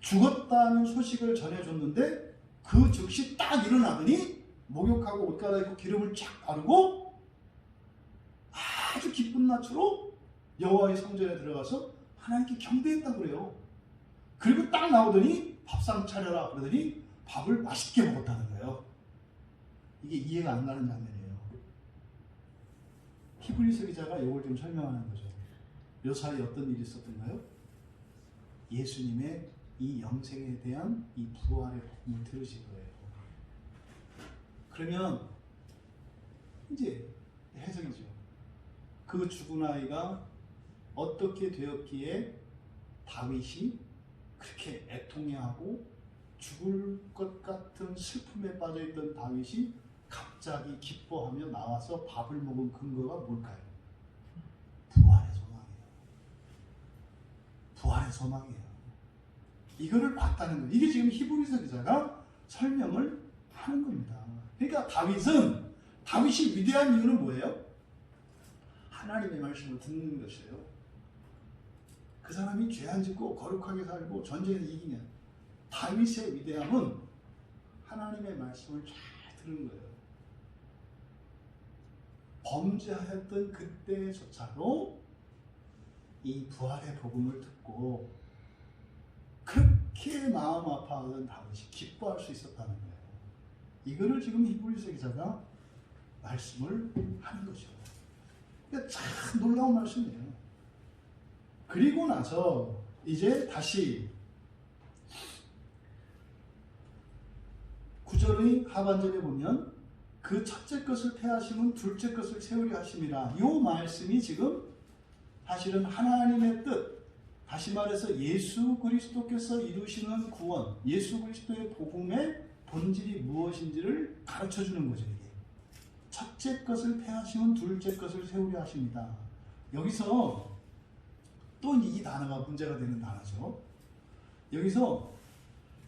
죽었다는 소식을 전해줬는데 그 즉시 딱 일어나더니 목욕하고 옷 갈아입고 기름을 쫙 바르고 아주 기쁜 낯으로 여호와의 성전에 들어가서 하나님께 경배했다고 그래요. 그리고 딱 나오더니 밥상 차려라 그러더니 밥을 맛있게 먹었다는 거예요. 이게 이해가 안 가는 장면이에요. 히브리서 기자가 이걸 좀 설명하는 거죠. 요 사이에 어떤 일이 있었던가요? 예수님의 이 영생에 대한 이 부활의 복음을 들으신 거예요. 그러면 이제 해석이죠. 그 죽은 아이가 어떻게 되었기에 다윗이 그렇게 애통해하고 죽을 것 같은 슬픔에 빠져있던 다윗이 갑자기 기뻐하며 나와서 밥을 먹은 근거가 뭘까요? 부활의 소망이에요. 부활의 소망이에요. 이거를 봤다는 거예요. 이게 지금 히브리서 기자가 설명을 하는 겁니다. 그러니까 다윗이 위대한 이유는 뭐예요? 하나님의 말씀을 듣는 것이에요. 그 사람이 죄 안 짓고 거룩하게 살고 전쟁에서 이기냐. 다윗의 위대함은 하나님의 말씀을 잘 들은 거예요. 범죄하였던 그때조차도 이 부활의 복음을 듣고 그렇게 마음 아파하던 다윗이 기뻐할 수 있었다는 거예요. 이거를 지금 히브리서 기자가 말씀을 하는 거죠. 그러니까 참 놀라운 말씀이에요. 그리고 나서 이제 다시 9절의 하반절에 보면 그 첫째 것을 패하심은 둘째 것을 세우려 하심이라. 이 말씀이 지금 사실은 하나님의 뜻, 다시 말해서 예수 그리스도께서 이루시는 구원, 예수 그리스도의 복음의 본질이 무엇인지를 가르쳐 주는 거죠. 이게 첫째 것을 패하심은 둘째 것을 세우려 하십니다. 여기서 또 이 단어가 문제가 되는 단어죠. 여기서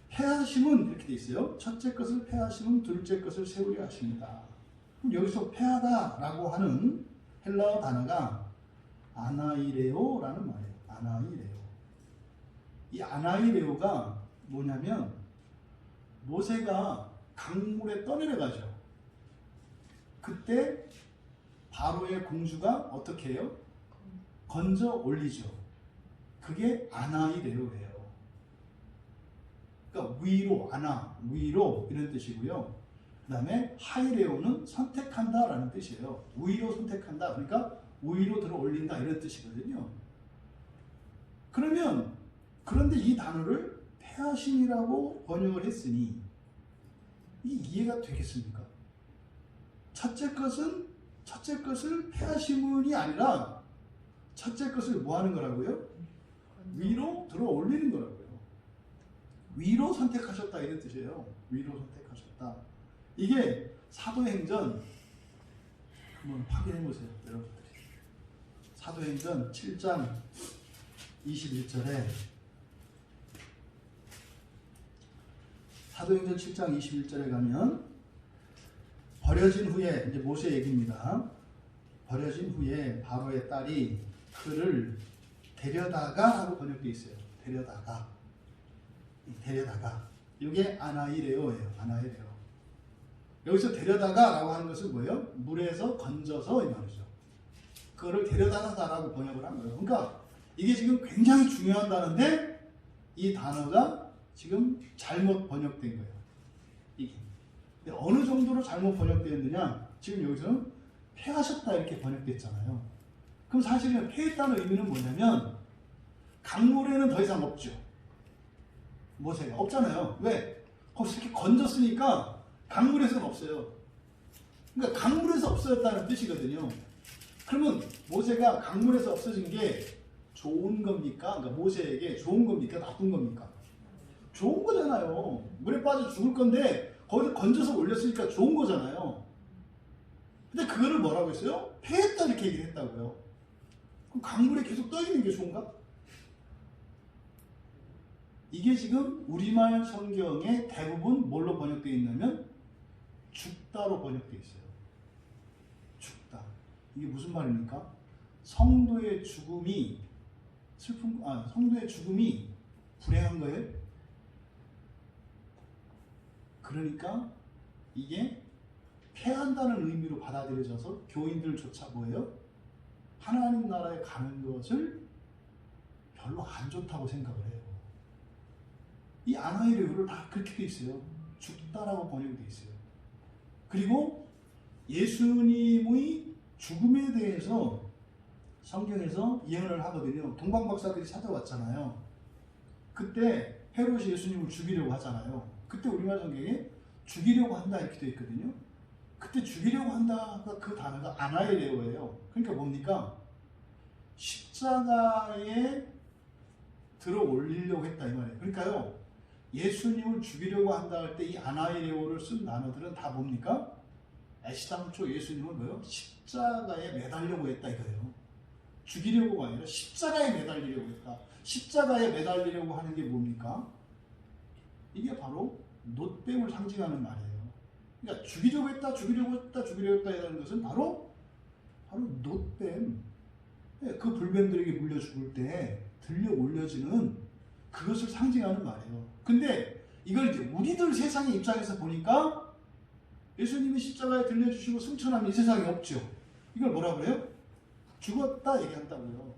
패하심은 이렇게 돼 있어요. 첫째 것을 패하심은 둘째 것을 세우려 하십니다. 그럼 여기서 패하다라고 하는 헬라어 단어가 아나이레오라는 말이에요. 아나이레오. 이 아나이레오가 뭐냐면 모세가 강물에 떠내려가죠. 그때 바로의 공주가 어떻게 해요? 건져 올리죠. 그게 아나이레오예요. 그러니까 위로, 아나, 위로 이런 뜻이고요. 그 다음에 하이레오는 선택한다라는 뜻이에요. 우위로 선택한다. 그러니까 우위로 들어 올린다 이런 뜻이거든요. 그런데 이 단어를 패하심이라고 번역을 했으니 이 이해가 되겠습니까? 첫째 것을 패하심이 아니라 첫째 것을 뭐 하는 거라고요? 위로 들어 올리는 거라고요. 위로 선택하셨다 이런 뜻이에요. 위로 선택하셨다. 이게 사도행전 한번 확인해 보세요, 여러분들이. 사도행전 7장 21절에 사도행전 7장 21절에 가면 버려진 후에 이제 모세 얘기입니다. 버려진 후에 바로의 딸이 그를 데려다가 하고 번역되어 있어요. 데려다가. 이게 아나이레오예요. 아나이레오. 여기서 데려다가 라고 하는 것은 뭐예요? 물에서 건져서 이 말이죠. 그거를 데려다가라고 번역을 한 거예요. 그러니까 이게 지금 굉장히 중요한 단어인데 이 단어가 지금 잘못 번역된 거예요. 이게. 어느 정도로 잘못 번역되었느냐? 지금 여기서는 패하셨다 이렇게 번역됐잖아요. 그럼 사실은 패했다는 의미는 뭐냐면 강물에는 더 이상 없죠. 모세가 없잖아요. 왜? 거기서 이렇게 건졌으니까 강물에서는 없어요. 그러니까 강물에서 없어졌다는 뜻이거든요. 그러면 모세가 강물에서 없어진 게 좋은 겁니까? 그러니까 모세에게 좋은 겁니까? 나쁜 겁니까? 좋은 거잖아요. 물에 빠져 죽을 건데 거기서 건져서 올렸으니까 좋은 거잖아요. 근데 그거를 뭐라고 했어요? 패했다 이렇게 얘기를 했다고요. 그럼 강물에 계속 떠 있는 게 좋은가? 이게 지금 우리말 성경에 대부분 뭘로 번역되어 있냐면 죽다로 번역되어 있어요. 죽다. 이게 무슨 말입니까? 성도의 죽음이 성도의 죽음이 불행한 거예요. 그러니까 이게 패한다는 의미로 받아들여져서 교인들조차 뭐예요? 하나님 나라에 가는 것을 별로 안 좋다고 생각을 해요. 이 아나이레오를 다 그렇게 돼 있어요. 죽다라고 번역이 돼 있어요. 그리고 예수님의 죽음에 대해서 성경에서 예언을 하거든요. 동방박사들이 찾아왔잖아요. 그때 헤롯이 예수님을 죽이려고 하잖아요. 그때 우리말 성경에 죽이려고 한다 이렇게 되어 있거든요. 그때 죽이려고 한다가 그 단어가 아나이레오예요. 그러니까 뭡니까? 십자가에 들어 올리려고 했다 이 말이에요. 그러니까요. 예수님을 죽이려고 한다 할 때 이 아나이레오를 쓴 단어들은 다 뭡니까? 애시당초 예수님을 뭐요? 십자가에 매달려고 했다 이거예요. 죽이려고가 아니라 십자가에 매달리려고 했다. 십자가에 매달리려고 하는 게 뭡니까? 이게 바로 놋뱀을 상징하는 말이에요. 그러니까 죽이려고 했다 이라는 것은 바로 놋뱀. 그 불뱀들에게 물려 죽을 때 들려 올려지는 그것을 상징하는 말이에요. 근데 이걸 이제 우리들 세상의 입장에서 보니까 예수님이 십자가에 들려주시고 승천함이 이 세상에 없죠. 이걸 뭐라 그래요? 죽었다 얘기한다고요.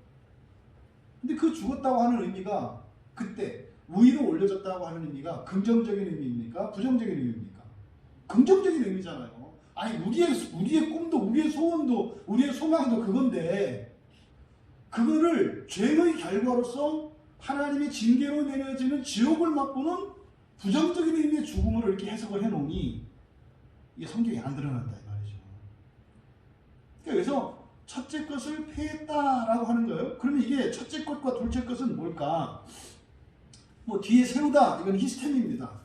근데 그 죽었다고 하는 의미가 그때 위로 올려졌다고 하는 의미가 긍정적인 의미입니까? 부정적인 의미입니까? 긍정적인 의미잖아요. 아니 우리의 꿈도 우리의 소원도 우리의 소망도 그건데 그거를 죄의 결과로서 하나님의 징계로 내려지는 지옥을 맛보는 부정적인 의미의 죽음으로 이렇게 해석을 해놓으니 이게 성경에 안 드러난다 이 말이죠. 그래서 첫째 것을 패했다라고 하는 거예요. 그러면 이게 첫째 것과 둘째 것은 뭘까? 뭐 뒤에 세우다 이건 히스템입니다.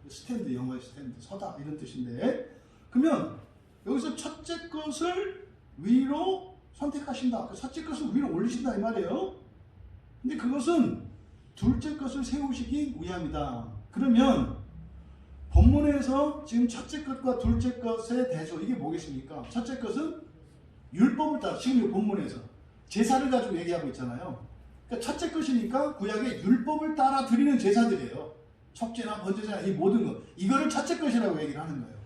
스탠드 영어의 스탠드 서다 이런 뜻인데 그러면 여기서 첫째 것을 위로 선택하신다. 첫째 것을 위로 올리신다 이 말이에요. 근데 그것은 둘째 것을 세우시기 위함이다. 그러면 본문에서 지금 첫째 것과 둘째 것의 대조 이게 뭐겠습니까? 첫째 것은 율법을 따라 지금 이 본문에서 제사를 가지고 얘기하고 있잖아요. 그러니까 첫째 것이니까 구약의 율법을 따라 드리는 제사들이에요. 척제나 번제제나 이 모든 것 이거를 첫째 것이라고 얘기를 하는 거예요.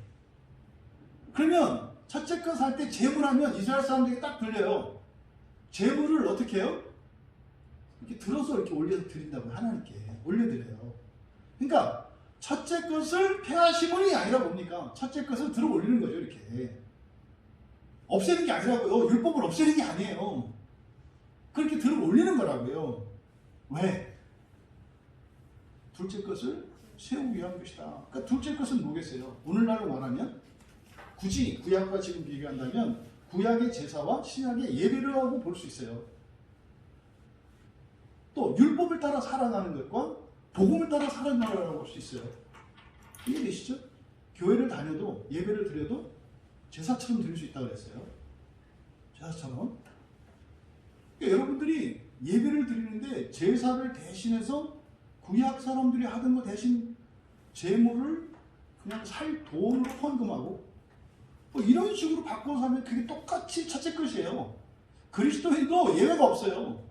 그러면 첫째 것 할 때 제물하면 이스라엘 사람들에게 딱 들려요. 제물을 어떻게 해요? 이렇게 들어서 이렇게 올려서 드린다고 하나님께 올려드려요. 그러니까 첫째 것을 폐하심이 아니라 뭡니까? 첫째 것을 들어 올리는 거죠. 이렇게 없애는 게 아니라고요. 율법을 없애는 게 아니에요. 그렇게 들어 올리는 거라고요. 왜? 둘째 것을 세우기 위한 것이다. 그러니까 둘째 것은 뭐겠어요? 오늘날로 말하면 굳이 구약과 지금 비교한다면 구약의 제사와 신약의 예배를 하고 볼 수 있어요. 또 율법을 따라 살아가는 것과 복음을 따라 살아가라고 볼 수 있어요. 이해되시죠? 교회를 다녀도 예배를 드려도 제사처럼 드릴 수 있다고 그랬어요. 제사처럼. 그러니까 여러분들이 예배를 드리는데 제사를 대신해서 구약 사람들이 하던 거 대신 제물을 그냥 살 돈으로 헌금하고 뭐 이런 식으로 바꿔서 하면 그게 똑같이 첫째 것이에요. 그리스도인도 예외가 없어요.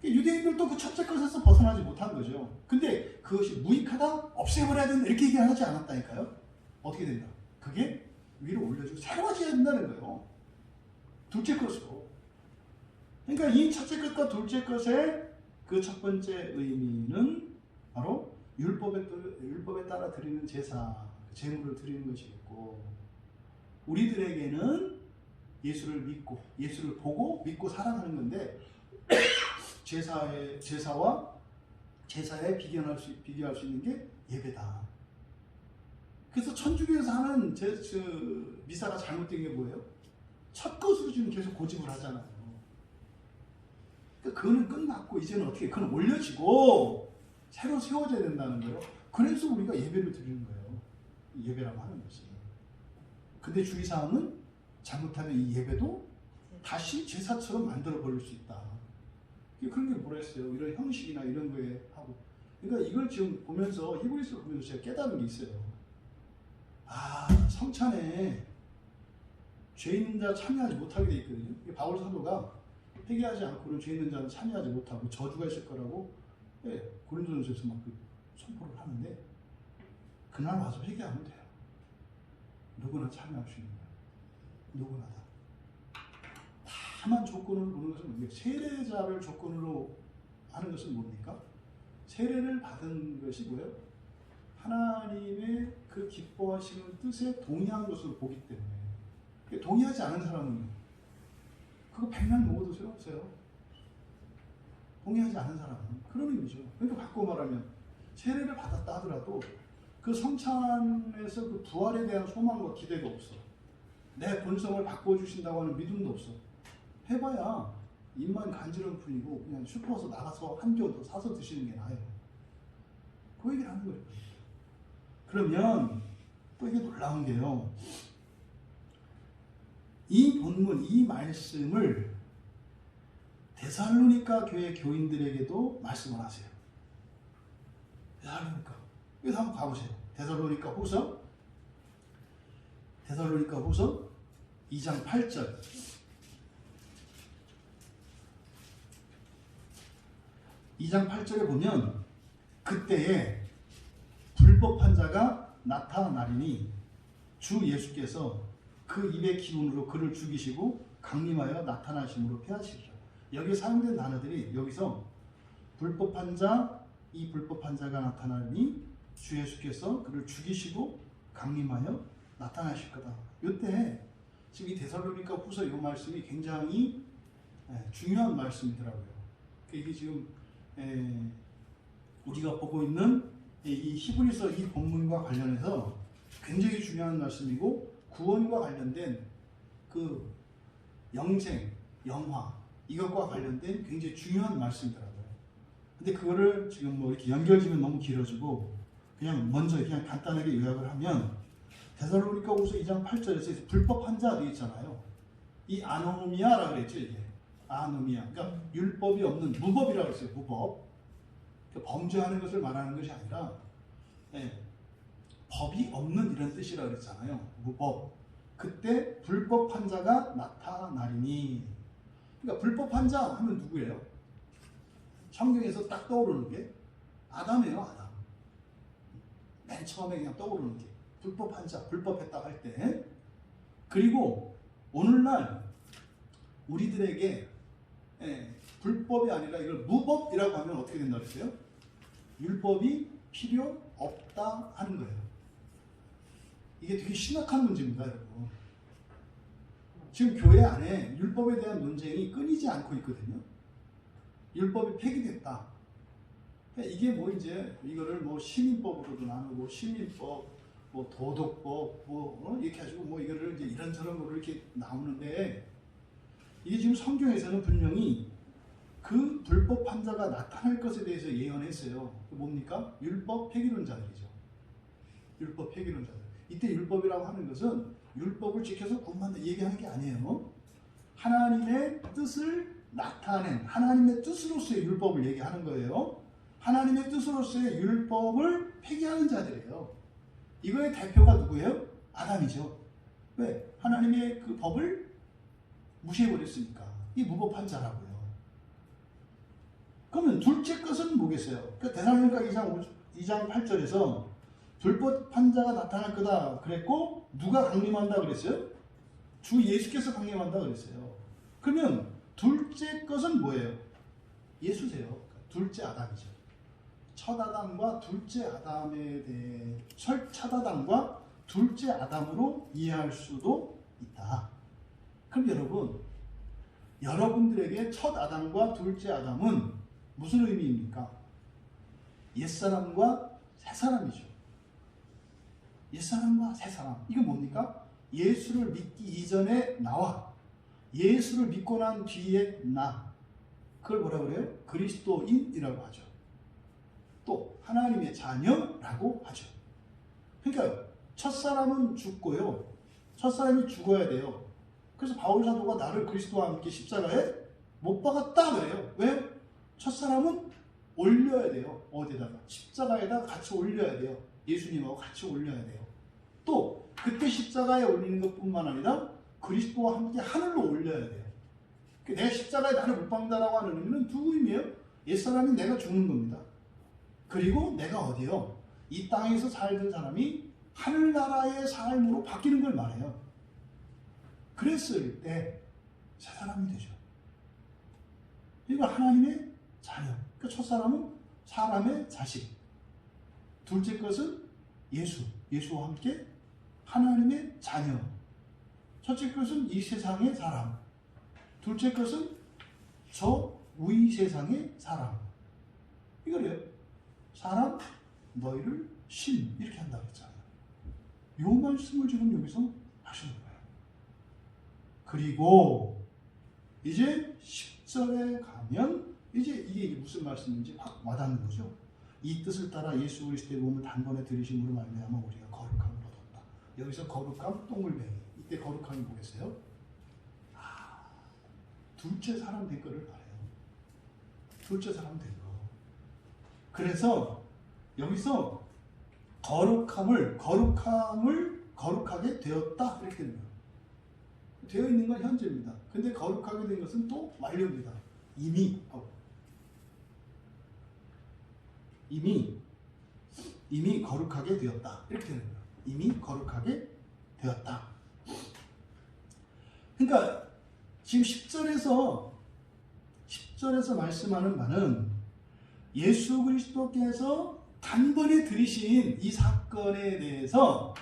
유대인들도 그 첫째 것에서 벗어나지 못한 거죠. 근데 그것이 무익하다? 없애버려야 된다? 이렇게 얘기하지 않았다니까요. 어떻게 된다? 그게 위로 올려주고 새로워져야 된다는 거예요. 둘째 것으로. 그러니까 이 첫째 것과 둘째 것의 그 첫 번째 의미는 바로 율법에 따라 드리는 제사, 제물을 드리는 것이겠고, 우리들에게는 예수를 믿고, 예수를 보고 믿고 사랑하는 건데, 제사와 제사에 비교할 수 있는 게 예배다. 그래서 천주교에서 하는 미사가 잘못된 게 뭐예요? 첫 것으로 지금 계속 고집을 하잖아요. 그러니까 그거는 끝났고 이제는 어떻게? 그건 올려지고 새로 세워져야 된다는 거예요. 그래서 우리가 예배를 드리는 거예요. 예배라고 하는 것이. 근데 주의사항은 잘못하면 이 예배도 다시 제사처럼 만들어 버릴 수 있다. 그런 게 뭐라 했어요? 이런 형식이나 이런 거에 하고. 그러니까 이걸 지금 보면서 히브리서를 보면서 제가 깨달은 게 있어요. 아, 성찬에 죄 있는 자 참여하지 못하게 돼 있거든요. 바울 사도가 회개하지 않고는 죄 있는 자는 참여하지 못하고 저주가 있을 거라고 고린도전서에서 막 선포를 하는데 그날 와서 회개하면 돼요. 누구나 참여할 수 있는 거예요. 누구나 다. 다만 조건을 보는 것은 뭡니까? 세례자를 조건으로 하는 것은 뭡니까? 세례를 받은 것이 뭐예요? 하나님의 그 기뻐하시는 뜻에 동의한 것으로 보기 때문에. 동의하지 않은 사람은 그거 백날 먹어도 소용없어요. 동의하지 않은 사람은 그런 의미죠. 그러니까 바꿔 말하면 세례를 받았다 하더라도 그 성찬에서 그 부활에 대한 소망과 기대가 없어. 내 본성을 바꿔주신다고 하는 믿음도 없어. 해봐야 입만 간지러울 뿐이고 그냥 슈퍼에서 나가서 한 개 더 사서 드시는 게 나아요. 그 얘기를 하는 거예요. 그러면 또 이게 놀라운 게요. 이 본문, 이 말씀을 데살로니가 교회 교인들에게도 말씀을 하세요. 데살로니가. 그래서 한번 가보세요. 데살로니가 후서 2장 8절. 2장 8절에 보면 그때에 불법한 자가 나타나리니 주 예수께서 그 입의 기운으로 그를 죽이시고 강림하여 나타나심으로 폐하시리라. 여기 사용된 단어들이 여기서 불법한 자, 이 불법한 자가 나타나니 주 예수께서 그를 죽이시고 강림하여 나타나실 거다. 이때 지금 이 데살로니가 후서 이 말씀이 굉장히 중요한 말씀이더라고요. 이게 지금 우리가 보고 있는 이 히브리서 이 본문과 관련해서 굉장히 중요한 말씀이고 구원과 관련된 그 영생, 영화 이것과 관련된 굉장히 중요한 말씀이더라고요. 근데 그거를 지금 뭐 이렇게 연결지면 너무 길어지고 그냥 먼저 그냥 간단하게 요약을 하면 데살로니가후서 2장 8절에서 불법한 자 되어 있잖아요. 이 아노미아라고 그랬죠. 이게 아노미아. 그러니까 율법이 없는 무법이라고 했어요. 무법. 그러니까 범죄하는 것을 말하는 것이 아니라 법이 없는 이런 뜻이라고 그랬잖아요. 무법. 그때 불법한 자가 나타나리니. 그러니까 불법한 자 하면 누구예요? 성경에서 딱 떠오르는 게 아담이에요. 아담. 맨 처음에 그냥 떠오르는 게 불법한 자, 불법했다 할 때. 그리고 오늘날 우리들에게 불법이 아니라 이걸 무법이라고 하면 어떻게 된다고 했어요? 율법이 필요 없다 하는 거예요. 이게 되게 심각한 문제입니다, 여러분. 지금 교회 안에 율법에 대한 논쟁이 끊이지 않고 있거든요. 율법이 폐기됐다. 이게 뭐 이제 이거를 뭐 시민법으로도 나누고 시민법, 뭐 도덕법, 이렇게 해가지고 뭐 이거를 이제 이런저런 거로 이렇게 나오는데 이게 지금 성경에서는 분명히 그 불법 판자가 나타날 것에 대해서 예언했어요. 뭡니까? 율법 폐기론자들이죠. 율법 폐기론자들. 이때 율법이라고 하는 것은 율법을 지켜서 구원받는다 얘기하는 게 아니에요. 하나님의 뜻을 나타낸 하나님의 뜻으로서의 율법을 얘기하는 거예요. 하나님의 뜻으로서의 율법을 폐기하는 자들이에요. 이거의 대표가 누구예요? 아담이죠. 왜? 하나님의 그 법을 무시해버렸으니까. 이 무법한 자라고요. 그러면 둘째 것은 뭐겠어요? 그러니까 데살로니가 2장 8절에서 불법한 자가 나타날 거다 그랬고 누가 강림한다 그랬어요? 주 예수께서 강림한다 그랬어요. 그러면 둘째 것은 뭐예요? 예수세요. 둘째 아담이죠. 첫 아담과 둘째 아담에 대해 첫 아담과 둘째 아담으로 이해할 수도 있다. 그럼 여러분, 여러분들에게 첫 아담과 둘째 아담은 무슨 의미입니까? 옛사람과 새사람이죠. 옛사람과 새사람. 이거 뭡니까? 예수를 믿기 이전에 나와 예수를 믿고 난 뒤에 나. 그걸 뭐라 그래요? 그리스도인이라고 하죠. 또 하나님의 자녀라고 하죠. 그러니까 첫사람은 죽고요. 첫사람이 죽어야 돼요. 그래서 바울 사도가 나를 그리스도와 함께 십자가에 못 박았다 그래요. 왜요? 첫사람은 올려야 돼요. 어디다가? 십자가에다 같이 올려야 돼요. 예수님하고 같이 올려야 돼요. 또 그때 십자가에 올리는 것뿐만 아니라 그리스도와 함께 하늘로 올려야 돼요. 내 십자가에 나를 못 박는다라고 하는 의미는 두 의미예요. 옛사람이 내가 죽는 겁니다. 그리고 내가 어디요? 이 땅에서 살던 사람이 하늘나라의 삶으로 바뀌는 걸 말해요. 그랬을 때 새 사람이 되죠. 이거 하나님의 자녀. 그러니까 첫사람은 사람의 자식. 둘째 것은 예수와 함께 하나님의 자녀. 첫째 것은 이 세상의 사람. 둘째 것은 저 위 세상의 사람. 이거래요. 사람 너희를 신 이렇게 한다고 했잖아요. 이 말씀을 지금 여기서 하시는 거예요. 그리고 이제 10절에 가면 이제 이게 무슨 말씀인지 확 와닿는 거죠. 이 뜻을 따라 예수 그리스도의 몸을 단번에 들이심으로 말미암아 우리가 거룩함을 얻었다. 여기서 거룩함 똥물뱅이. 이때 거룩함이 뭐겠어요? 둘째 사람 된 거를 말해요. 둘째 사람 된 거. 그래서 여기서 거룩하게 되었다 이렇게 되는 거예요. 되어 있는 건 현재입니다. 근데 거룩하게 된 것은 또 완료입니다. 이미 거룩하게 되었다 이렇게 되는 거예요. 이미 거룩하게 되었다. 그러니까 지금 10절에서 말씀하는 바는 예수 그리스도께서 단번에 들이신 이 사건에 대해서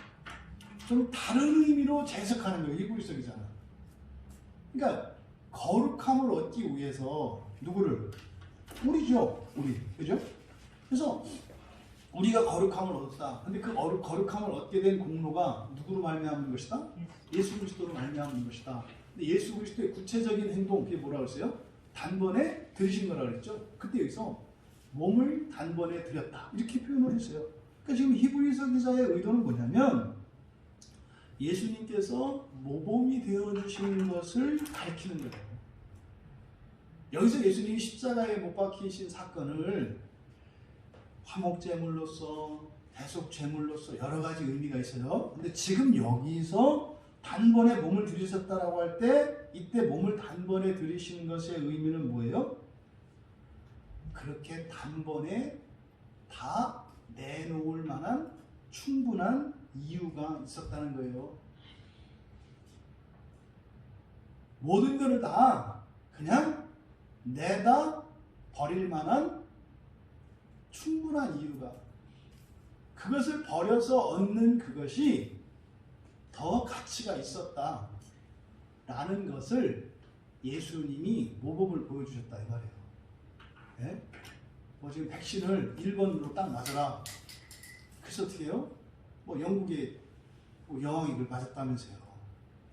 좀 다른 의미로 재해석하는 거예요. 일부 해석이잖아. 그러니까 거룩함을 얻기 위해서 누구를? 우리죠. 우리. 그죠? 그래서 우리가 거룩함을 얻었다. 근데 그 거룩함을 얻게 된 공로가 누구로 말미암은 것이다? 예수 그리스도로 말미암은 것이다. 근데 예수 그리스도의 구체적인 행동, 그게 뭐라고 했어요? 단번에 들이신 거라고 했죠. 그때 여기서 몸을 단번에 들였다. 이렇게 표현을 했어요. 그러니까 지금 히브리서 기자의 의도는 뭐냐면 예수님께서 모범이 되어주시는 것을 가리키는 거예요. 여기서 예수님이 십자가에 못 박히신 사건을 화목제물로서 대속제물로서 여러 가지 의미가 있어요. 근데 지금 여기서 단번에 몸을 들이셨다라고 할 때 이때 몸을 단번에 들이신 것의 의미는 뭐예요? 그렇게 단번에 다 내놓을 만한 충분한 이유가 있었다는 거예요. 모든 것을 다 그냥 내다 버릴 만한 충분한 이유가 그것을 버려서 얻는 그것이 더 가치가 있었다 라는 것을 예수님이 모범을 보여주셨다 이 말이에요. 예? 뭐 지금 백신을 1번으로 딱 맞아라. 그래서 어떻게 해요? 뭐 영국의 뭐 여왕이 그걸 맞았다면서요.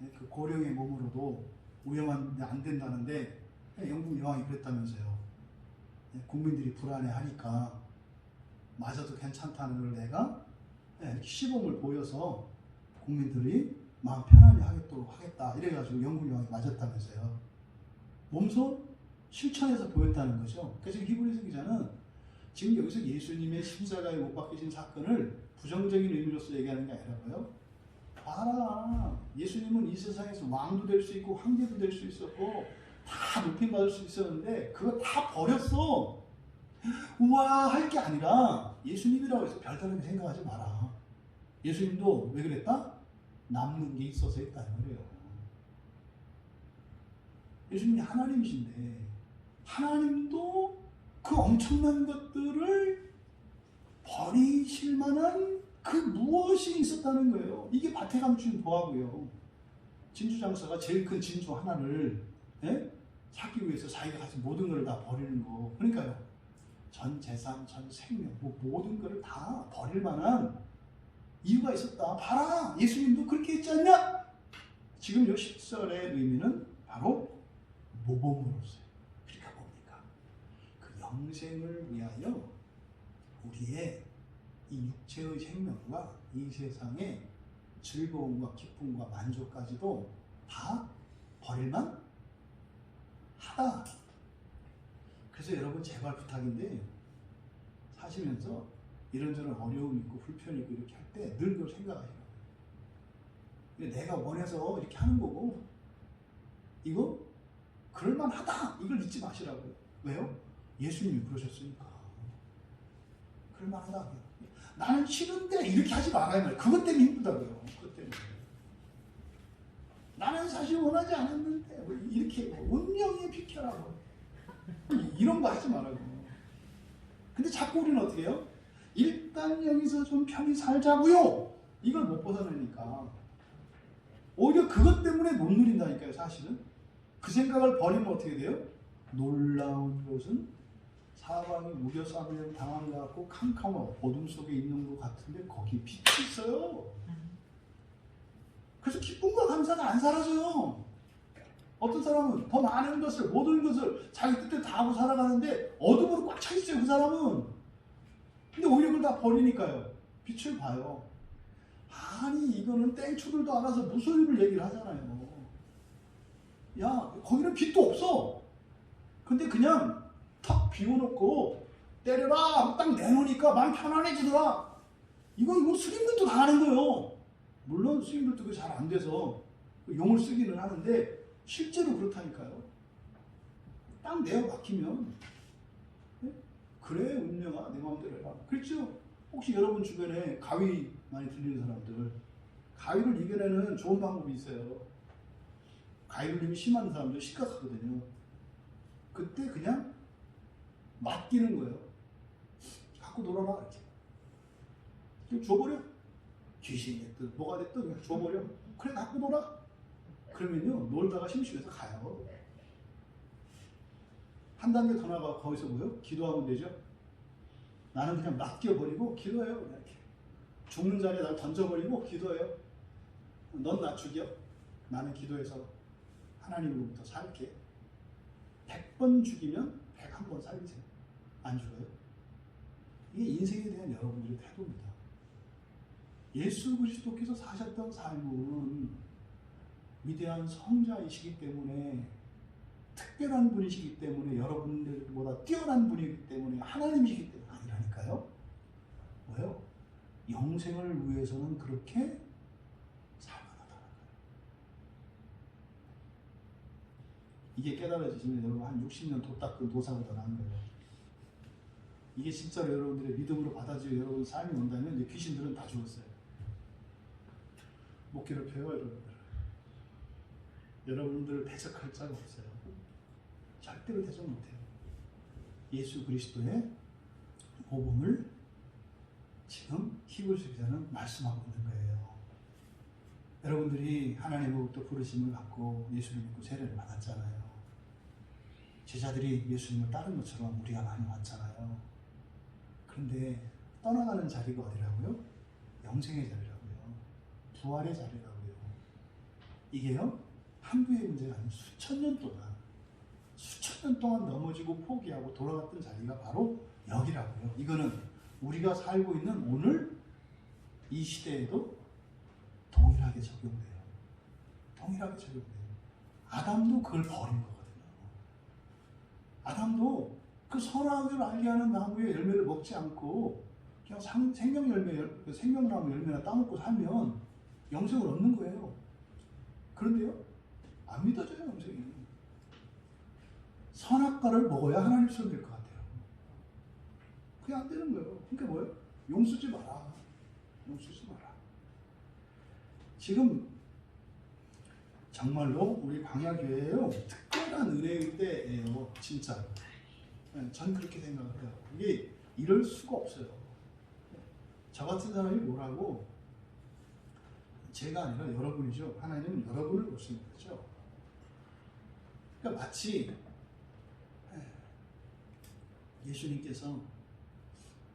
예? 그 고령의 몸으로도 위험한데 안 된다는데 예? 영국 여왕이 그랬다면서요. 예? 국민들이 불안해하니까 맞아도 괜찮다는 걸 내가 예? 이렇게 시범을 보여서 국민들이 마음 편안히 하겠도록 하겠다 이래가지고 영국 여왕이 맞았다면서요. 몸소 실천해서 보였다는 거죠. 그래서 히브리서 기자는 지금 여기서 예수님의 십자가에 못 박히신 사건을 부정적인 의미로서 얘기하는 게 아니라고요. 봐라, 예수님은 이 세상에서 왕도 될 수 있고 황제도 될 수 있었고 다 높임받을 수 있었는데 그거 다 버렸어. 우와 할 게 아니라 예수님이라고 해서 별다르게 생각하지 마라. 예수님도 왜 그랬다? 남는 게 있어서 했다는 거예요. 예수님이 하나님이신데 하나님도 그 엄청난 것들을 버리실 만한 그 무엇이 있었다는 거예요. 이게 밭에 감춘 도하고요. 진주장사가 제일 큰 진주 하나를 사기 위해서 자기가 가진 모든 걸 다 버리는 거. 그러니까요. 전 재산, 전 생명, 뭐 모든 것을 다 버릴 만한 이유가 있었다. 봐라, 예수님도 그렇게 했지 않냐? 지금 이 10절의 의미는 바로 모범으로서요. 그러니까 뭡니까? 그 영생을 위하여 우리의 이 육체의 생명과 이 세상의 즐거움과 기쁨과 만족까지도 다 버릴만 하다. 그래서 여러분 제발 부탁인데 사시면서 이런저런 어려움이 있고 불편이 있고 이렇게 할 때 늘 그걸 생각하시라고요. 내가 원해서 이렇게 하는 거고 이거 그럴만하다 이걸 잊지 마시라고요. 왜요? 예수님이 그러셨으니까. 그럴만하다. 나는 싫은데 이렇게 하지 말아야 말이에요. 그것 때문에 힘들다고요. 그것 때문에. 나는 사실 원하지 않았는데 뭐 이렇게 운명에 비켜라고 이런 거 하지 말라고. 근데 자꾸 우리는 어떻게 해요? 일단 여기서 좀 편히 살자고요. 이걸 못 벗어내니까 오히려 그것 때문에 못 누린다니까요. 사실은 그 생각을 버리면 어떻게 돼요? 놀라운 것은 사방이 무려싸움을 당한 것 같고 캄캄하고 어둠 속에 있는 것 같은데 거기 빛이 있어요. 그래서 기쁨과 감사가 안 사라져요. 어떤 사람은 더 많은 것을 모든 것을 자기 뜻대로 다 하고 살아가는데 어둠으로 꽉 차 있어요. 그 사람은. 근데 오히려 그걸 다 버리니까요. 빛을 봐요. 아니 이거는 땡초들도 알아서 무소유를 얘기를 하잖아요. 야 거기는 빛도 없어. 근데 그냥 탁 비워놓고 때려라 하고 딱 내놓으니까 마음 편안해지더라. 이거 스님들도 다 하는 거예요. 물론 스님들도 그게 잘 안 돼서 용을 쓰기는 하는데 실제로 그렇다니까요. 딱 내어 맡기면 그래 운명아 내 마음대로 해라. 그렇죠? 혹시 여러분 주변에 가위 많이 들리는 사람들 가위를 이겨내는 좋은 방법이 있어요. 가위눌림이 심한 사람들 심각하거든요. 그때 그냥 맡기는 거예요. 갖고 놀아라 이렇게. 줘버려. 귀신이 됐든 뭐가 됐든 그냥 줘버려. 그래 갖고 놀아. 그러면요 놀다가 심심해서 가요. 한 단계 더 나가 거기서 뭐요? 기도하면 되죠. 나는 그냥 맡겨버리고 기도해요. 그냥 이렇게. 죽는 자리에 날 던져버리고 기도해요. 넌 나 죽여. 나는 기도해서 하나님으로부터 살게. 100번 죽이면 101번 살리세요. 안 죽어요? 이게 인생에 대한 여러분들의 태도입니다. 예수 그리스도께서 사셨던 삶은 위대한 성자이시기 때문에 특별한 분이시기 때문에 여러분들보다 뛰어난 분이기 때문에 하나님이시기 때문에 아니라니까요. 뭐요? 영생을 위해서는 그렇게 살만하다는 거예요. 이게 깨달아지시면 여러분 한 60년 도 닦은 도사보다 나은 거예요. 이게 진짜로 여러분들의 믿음으로 받아들여 여러분 삶이 온다면 이제 귀신들은 다 죽었어요. 못 괴롭혀요 여러분들. 여러분들을 대적할 자가 없어요. 절대로 대적 못해요. 예수 그리스도의 복음을 지금 히브리서 기자는 말씀하고 있는 거예요. 여러분들이 하나님으로부터 부르심을 받고 예수를 믿고 세례를 받았잖아요. 제자들이 예수님을 따른 것처럼 우리가 많이 왔잖아요. 그런데 떠나가는 자리가 어디라고요? 영생의 자리라고요. 부활의 자리라고요. 이게요, 한두의 문제가 아니고 수천 년 동안 넘어지고 포기하고 돌아갔던 자리가 바로 여기라고요. 이거는 우리가 살고 있는 오늘 이 시대에도 동일하게 적용돼요. 동일하게 적용돼요. 아담도 그걸 버린 거거든요. 아담도 그 선악을 알게 하는 나무의 열매를 먹지 않고 그냥 생명나무 열매나 따먹고 살면 영생을 얻는 거예요. 그런데요, 안 믿어져요, 영생이. 선악과를 먹어야 하나님 손 될 것 같아요. 그게 안 되는 거예요. 그러니까 뭐예요? 용 쓰지 마라. 용 쓰지 마라. 지금 정말로 우리 광야교회에요, 특별한 은혜의 때예요. 진짜. 전 그렇게 생각을 해요. 이게 이럴 수가 없어요. 저 같은 사람이 뭐라고, 제가 아니라 여러분이죠. 하나님은 여러분을 보시는 거죠. 그러니까 마치 예수님께서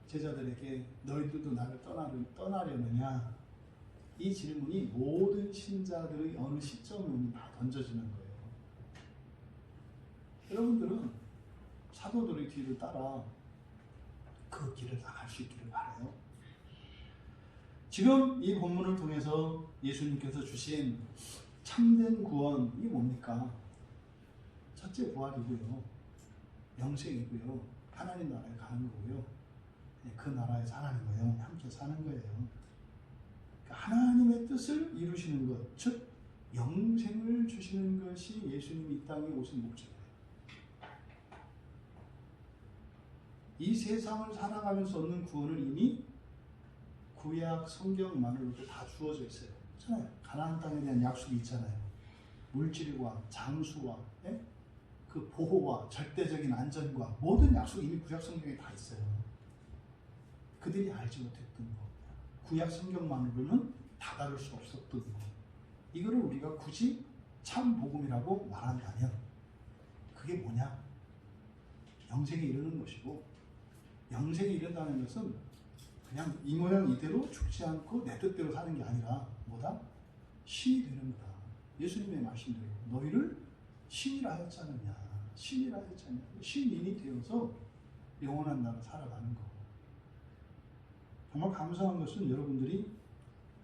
제자들에게 너희들도 나를 떠나려느냐, 이 질문이 모든 신자들의 어느 시점은 다 던져지는 거예요. 여러분들은 사도들의 뒤를 따라 그 길을 나갈 수 있기를 바라요. 지금 이 본문을 통해서 예수님께서 주신 참된 구원이 뭡니까? 첫째, 부활이고요. 영생이고요. 하나님 나라에 가는 거고요. 그 나라에서 하나님과 영원히 함께 사는 거예요. 그러니까 하나님의 뜻을 이루시는 것, 즉 영생을 주시는 것이 예수님이 이 땅에 오신 목적이에요. 이 세상을 살아가면서 얻는 구원은 이미 구약 성경만으로도 다 주어져 있어요. 그렇잖아요. 가나안 땅에 대한 약속이 있잖아요. 물질과 장수와 그 보호와 절대적인 안전과 모든 약속이 이미 구약 성경에 다 있어요. 그들이 알지 못했던 거, 구약 성경만으로는 다다를 수 없었던 거, 이거를 우리가 굳이 참 복음이라고 말한다면 그게 뭐냐? 영생에 이르는 것이고, 영생에 이른다는 것은 그냥 이 모양 이대로 죽지 않고 내 뜻대로 사는 게 아니라 뭐다? 신이 되는 거다. 예수님의 말씀대로 너희를 신이라 하였지 않느냐, 신이라 하였지 않느냐, 신인이 되어서 영원한 나라 살아가는 거. 정말 감사한 것은 여러분들이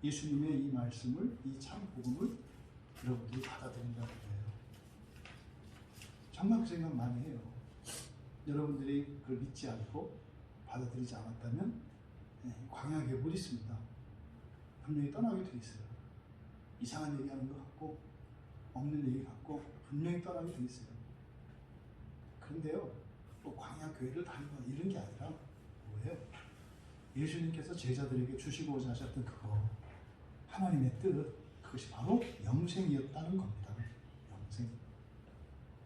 예수님의 이 말씀을, 이 참 복음을 여러분들이 받아들인다는 거예요. 정말 그 생각 많이 해요. 여러분들이 그걸 믿지 않고 받아들이지 않았다면 광야교회 못 있습니다. 분명히 떠나게 돼 있어요. 이상한 얘기하는 것 같고 없는 얘기 같고 분명히 떠나게 돼 있어요. 그런데요, 또 광야교회를 다니거나 이런 게 아니라 뭐예요? 예수님께서 제자들에게 주시고자 하셨던 그거, 하나님의 뜻, 그것이 바로 영생이었다는 겁니다. 영생.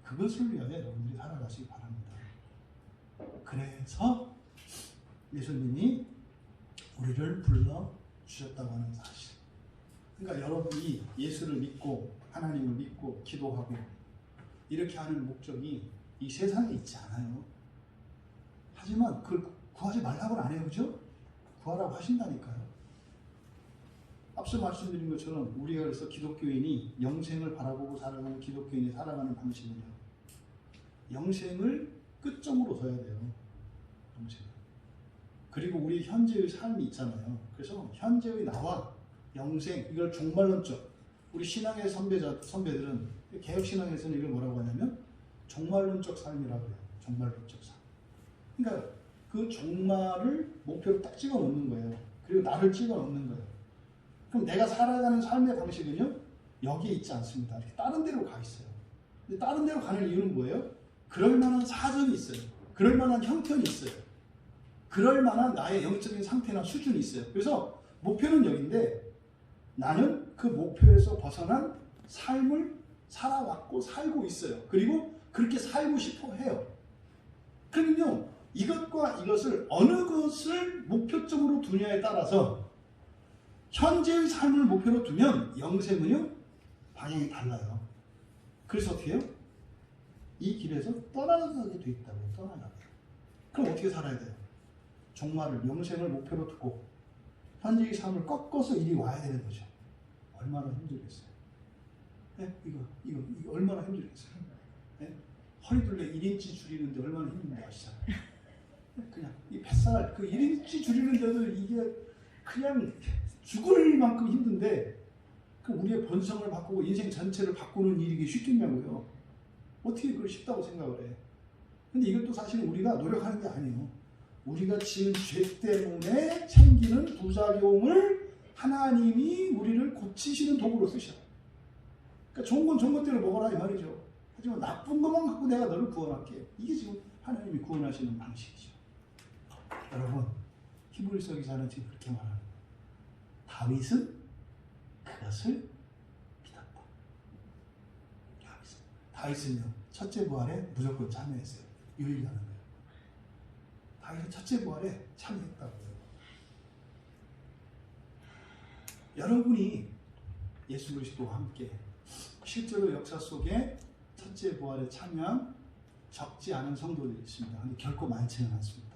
그것을 위하여 여러분들이 살아가시기 바랍니다. 그래서 예수님이 우리를 불러주셨다고 하는 사실. 그러니까 여러분이 예수를 믿고 하나님을 믿고 기도하고 이렇게 하는 목적이 이 세상에 있지 않아요. 하지만 그걸 구하지 말라고는 안 해요. 그죠? 구하라고 하신다니까요. 앞서 말씀드린 것처럼 우리가 그래서 기독교인이 영생을 바라보고 살아가는 기독교인이 살아가는 방식은요, 영생을 끝점으로 둬야 돼요. 영생. 그리고 우리 현재의 삶이 있잖아요. 그래서 현재의 나와 영생, 이걸 종말론적, 우리 신앙의 선배들은 개혁신앙에서는 이걸 뭐라고 하냐면 종말론적 삶이라고 해요. 종말론적 삶. 그러니까 그 종말을 목표로 딱 찍어 놓는 거예요. 그리고 나를 찍어 놓는 거예요. 그럼 내가 살아가는 삶의 방식은요, 여기에 있지 않습니다. 이렇게 다른 데로 가 있어요. 근데 다른 데로 가는 이유는 뭐예요? 그럴 만한 사정이 있어요. 그럴 만한 형편이 있어요. 그럴 만한 나의 영적인 상태나 수준이 있어요. 그래서 목표는 여기인데 나는 그 목표에서 벗어난 삶을 살아왔고 살고 있어요. 그리고 그렇게 살고 싶어 해요. 그러면요, 이것과 이것을 어느 것을 목표점으로 두냐에 따라서 현재의 삶을 목표로 두면 영생은요 방향이 달라요. 그래서 어떻게 해요? 이 길에서 떠나가게 돼 있다고. 떠나가게. 그럼 어떻게 살아야 돼요? 종말을 영생을 목표로 두고 현재의 삶을 꺾어서 이리 와야 되는 거죠. 얼마나 힘들겠어요. 네? 이거 얼마나 힘들겠어요. 네? 허리둘레 1인치 줄이는데 얼마나 힘든지 아시잖아요. 그냥 이 뱃살 그 1인치 줄이는데도 이게 그냥 죽을 만큼 힘든데 그 우리의 본성을 바꾸고 인생 전체를 바꾸는 일이 쉽겠냐고요. 어떻게 그걸 쉽다고 생각을 해. 근데 이것도 사실 우리가 노력하는 게 아니에요. 우리가 지은 죄 때문에 생기는 부작용을 하나님이 우리를 고치시는 도구로 쓰셔. 그러니까 좋은 건 좋은 것대로 먹어라 이 말이죠. 하지만 나쁜 것만 갖고 내가 너를 구원할게. 이게 지금 하나님이 구원하시는 방식이죠. 여러분, 히브리서 기자는 지금 그렇게 말하는 거예요. 다윗은 그것을 믿었다. 다윗은요, 첫째 부활에 무조건 참여했어요. 유일하는 거예요. 다윗은 첫째 부활에 참여했다고요. 여러분이 예수 그리스도와 함께 실제로 역사 속에 첫째 부활에 참여한 적지 않은 성도들이 있습니다. 근데 결코 많지는 않습니다.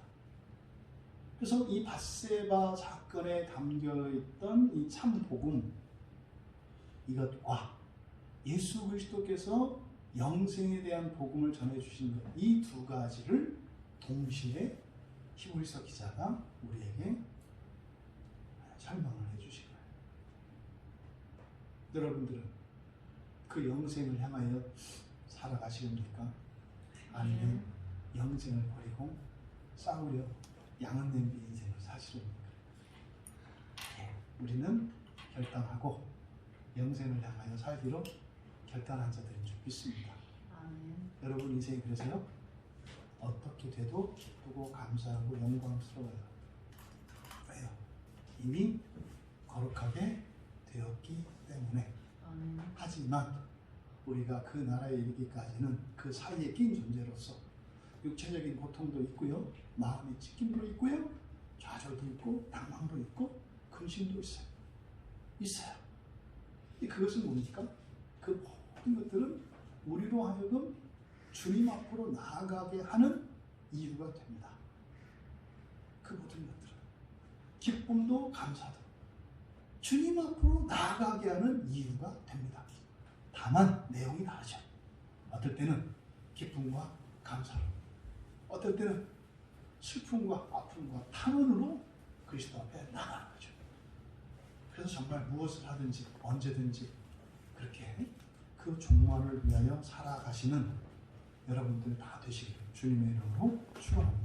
그래서 이 밧세바 사건에 담겨있던 이 참복음, 이것과 예수 그리스도께서 영생에 대한 복음을 전해주신 것, 이 두 가지를 동시에 히브리서 기자가 우리에게 설명을 해주신 거예요. 여러분들은 그 영생을 향하여 살아가시렵니까? 아니면 영생을 버리고 싸우려 양은 냄비 인생을 사시렵니까? 우리는 결단하고 영생을 향하여 살기로 결단한 자들인 줄 믿습니다. 여러분 인생이 그래서요 어떻게 돼도 기쁘고 감사하고 영광스러워요. 왜요? 이미 거룩하게 되었기 때문에. 하지만 우리가 그 나라에 이르기까지는 그 사이에 낀 존재로서 육체적인 고통도 있고요, 마음의 찢김도 있고요, 좌절도 있고 낭망도 있고 근심도 있어요. 그것은 뭡니까? 그 모든 것들은 우리로 하여금 주님 앞으로 나아가게 하는 이유가 됩니다. 그 모든 것들은 기쁨도 감사도 주님 앞으로 나아가게 하는 이유가 됩니다. 다만 내용이 다르죠. 어떨 때는 기쁨과 감사로, 어떨 때는 슬픔과 아픔과 탄원으로 그리스도 앞에 나가는 거죠. 그래서 정말 무엇을 하든지 언제든지 그렇게 그 종말을 위하여 살아가시는 여러분들 다 되시기를 주님의 이름으로 축원합니다.